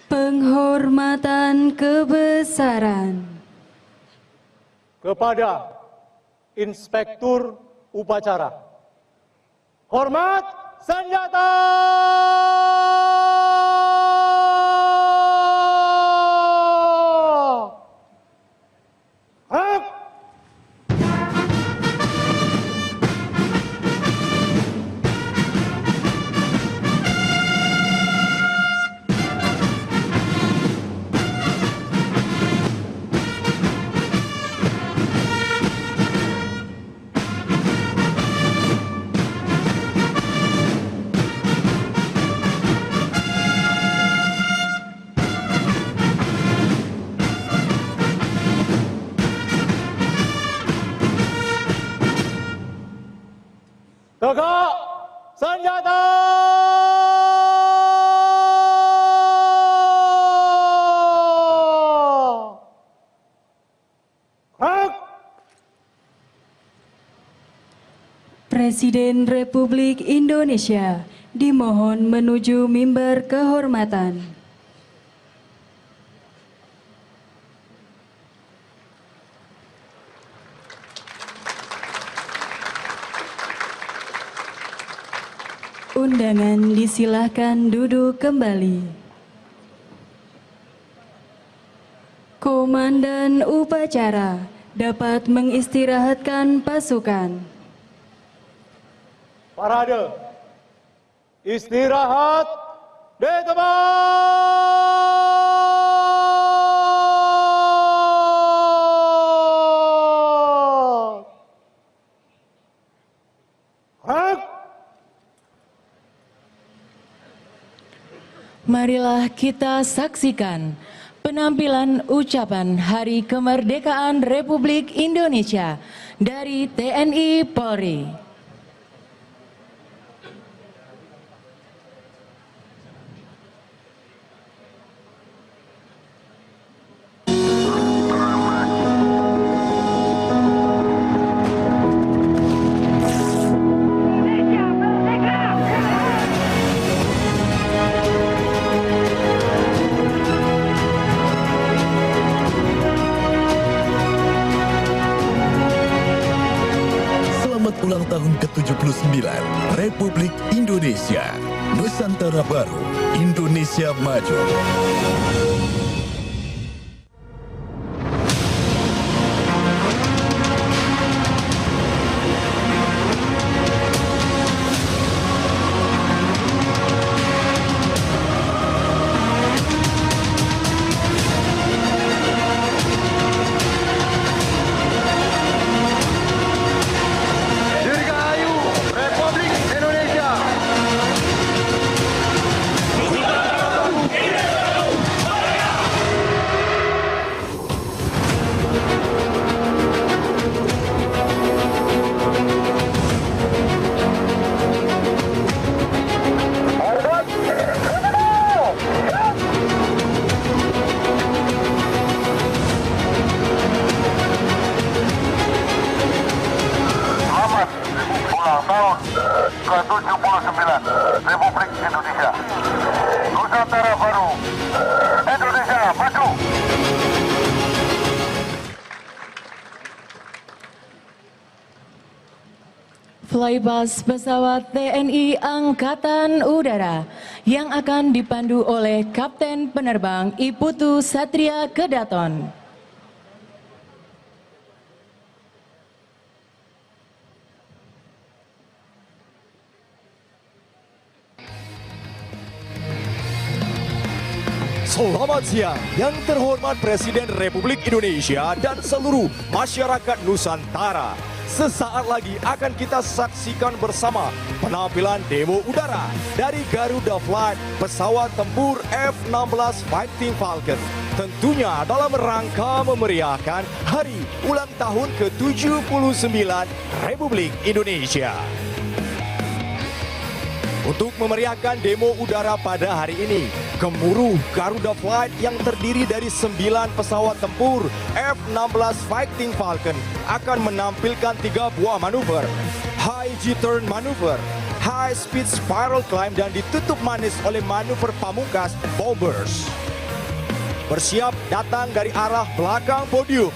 Penghormatan kebesaran kepada Inspektur Upacara. Hormat senjata! Tegak senjata! Presiden Republik Indonesia dimohon menuju mimbar kehormatan. Undangan disilahkan duduk kembali. Komandan upacara dapat mengistirahatkan pasukan. Parade. Istirahat di tempat. Marilah kita saksikan penampilan ucapan Hari Kemerdekaan Republik Indonesia dari TNI Polri. tahun ke-79 Republik Indonesia. Nusantara Baru, Indonesia Maju. ke-79 Republik Indonesia. Nusantara Baru, Indonesia Maju. Flypass pesawat TNI Angkatan Udara yang akan dipandu oleh Kapten Penerbang Iputu Satria Kedaton. Selamat siang yang terhormat Presiden Republik Indonesia dan seluruh masyarakat Nusantara. Sesaat lagi akan kita saksikan bersama penampilan demo udara dari Garuda Flight pesawat tempur F-16 Fighting Falcon. Tentunya dalam rangka memeriahkan hari ulang tahun ke-79 Republik Indonesia. Untuk memeriahkan demo udara pada hari ini, gemuruh Garuda Flight yang terdiri dari 9 pesawat tempur F-16 Fighting Falcon akan menampilkan 3 buah manuver, High G-Turn Maneuver, High Speed Spiral Climb, dan ditutup manis oleh manuver pamungkas Bombers. Bersiap datang dari arah belakang podium.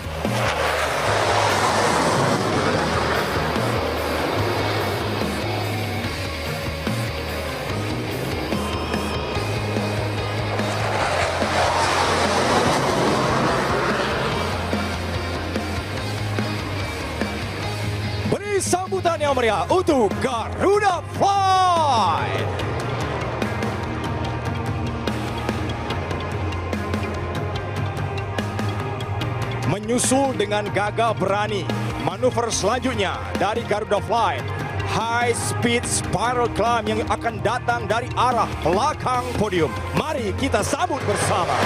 Sambutan yang meriah untuk Garuda Flight. Menyusul dengan gagah berani, manuver selanjutnya dari Garuda Flight, High Speed Spiral Climb yang akan datang dari arah belakang podium. Mari kita sambut bersama.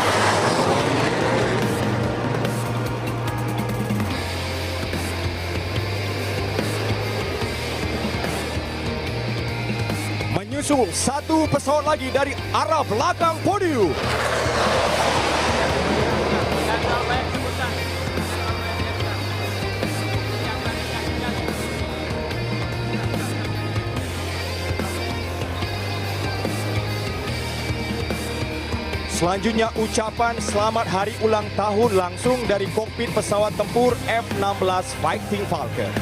Menyusul satu pesawat lagi dari arah belakang podium. Selanjutnya ucapan selamat hari ulang tahun langsung dari kokpit pesawat tempur F-16 Fighting Falcon.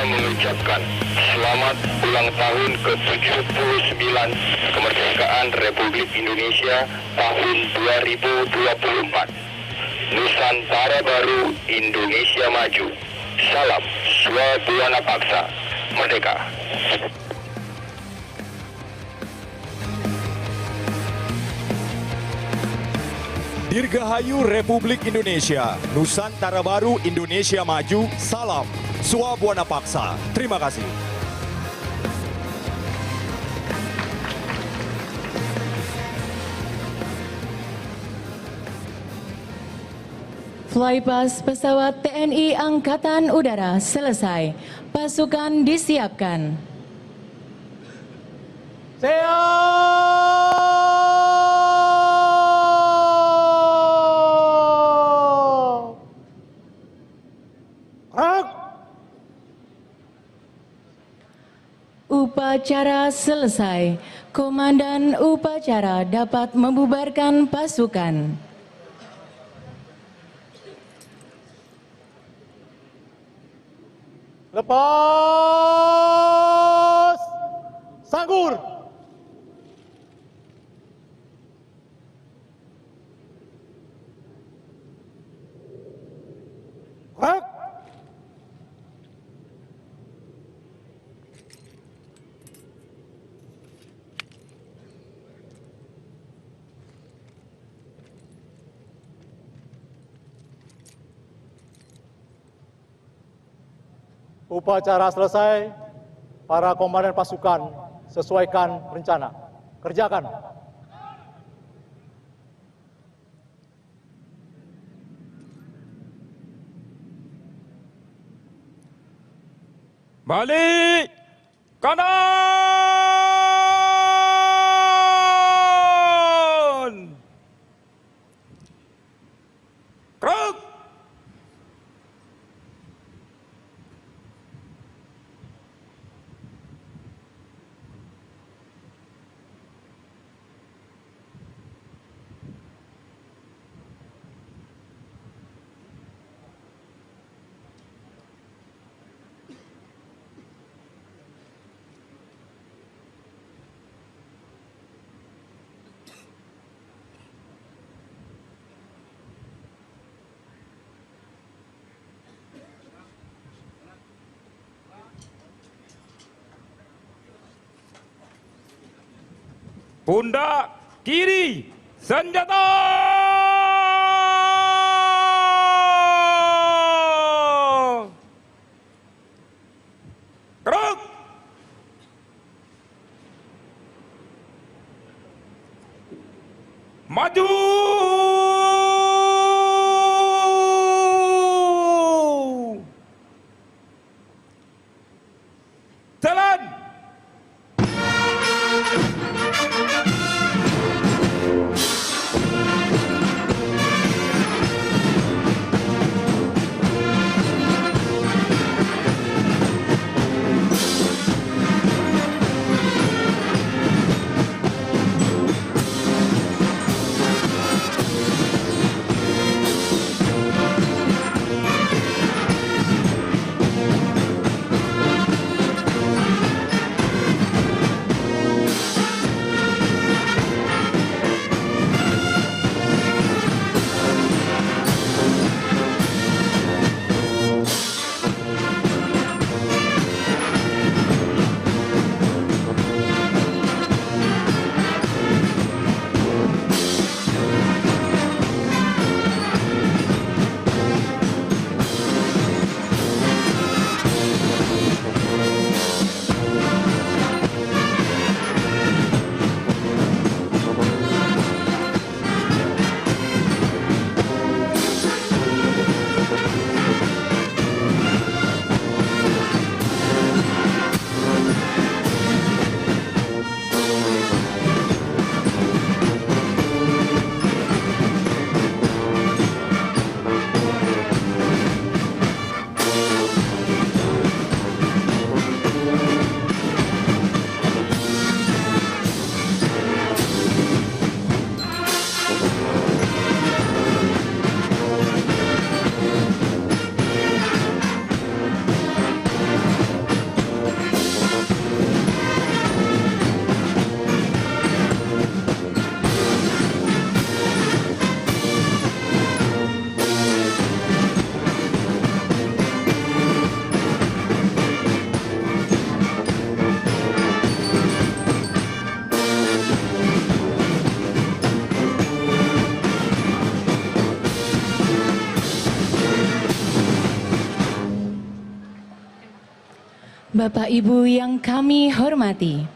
Mengucapkan selamat ulang tahun ke-79 kemerdekaan Republik Indonesia tahun 2024. Nusantara Baru, Indonesia Maju. Salam Swabuana Paksa, Merdeka. Dirgahayu Republik Indonesia, Nusantara Baru, Indonesia Maju. Salam Swabuana Paksa. Terima kasih. Flypass pesawat TNI Angkatan Udara selesai. Pasukan disiapkan. upacara selesai, Komandan upacara dapat membubarkan pasukan. Lepas sanggur. Gerak. Upacara selesai, para komandan pasukan sesuaikan rencana. Kerjakan. Balik kanan. Gerak. Pundak kiri, senjata! Gerak! Maju! Jalan! Bapak Ibu yang kami hormati,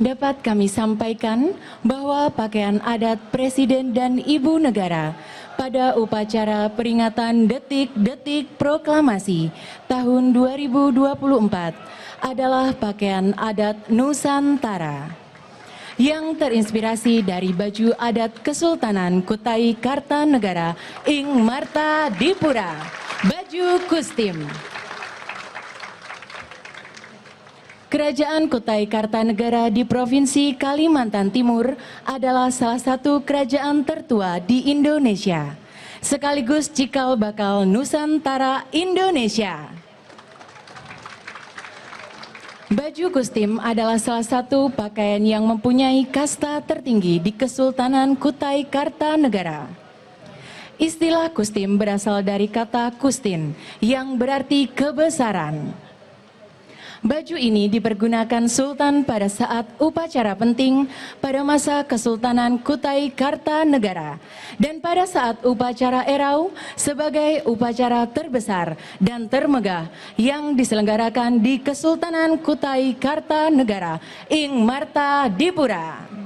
dapat kami sampaikan bahwa pakaian adat Presiden dan Ibu Negara pada upacara peringatan detik-detik proklamasi tahun 2024 adalah pakaian adat Nusantara yang terinspirasi dari baju adat Kesultanan Kutai Kartanegara ing Marta Dipura, baju kustim. Kerajaan Kutai Kartanegara di Provinsi Kalimantan Timur adalah salah satu kerajaan tertua di Indonesia, sekaligus cikal bakal Nusantara Indonesia. Baju kustim adalah salah satu pakaian yang mempunyai kasta tertinggi di Kesultanan Kutai Kartanegara. Istilah kustim berasal dari kata kustin yang berarti kebesaran. Baju ini dipergunakan Sultan pada saat upacara penting pada masa Kesultanan Kutai Kartanegara dan pada saat upacara erau sebagai upacara terbesar dan termegah yang diselenggarakan di Kesultanan Kutai Kartanegara ing Marta Dipura.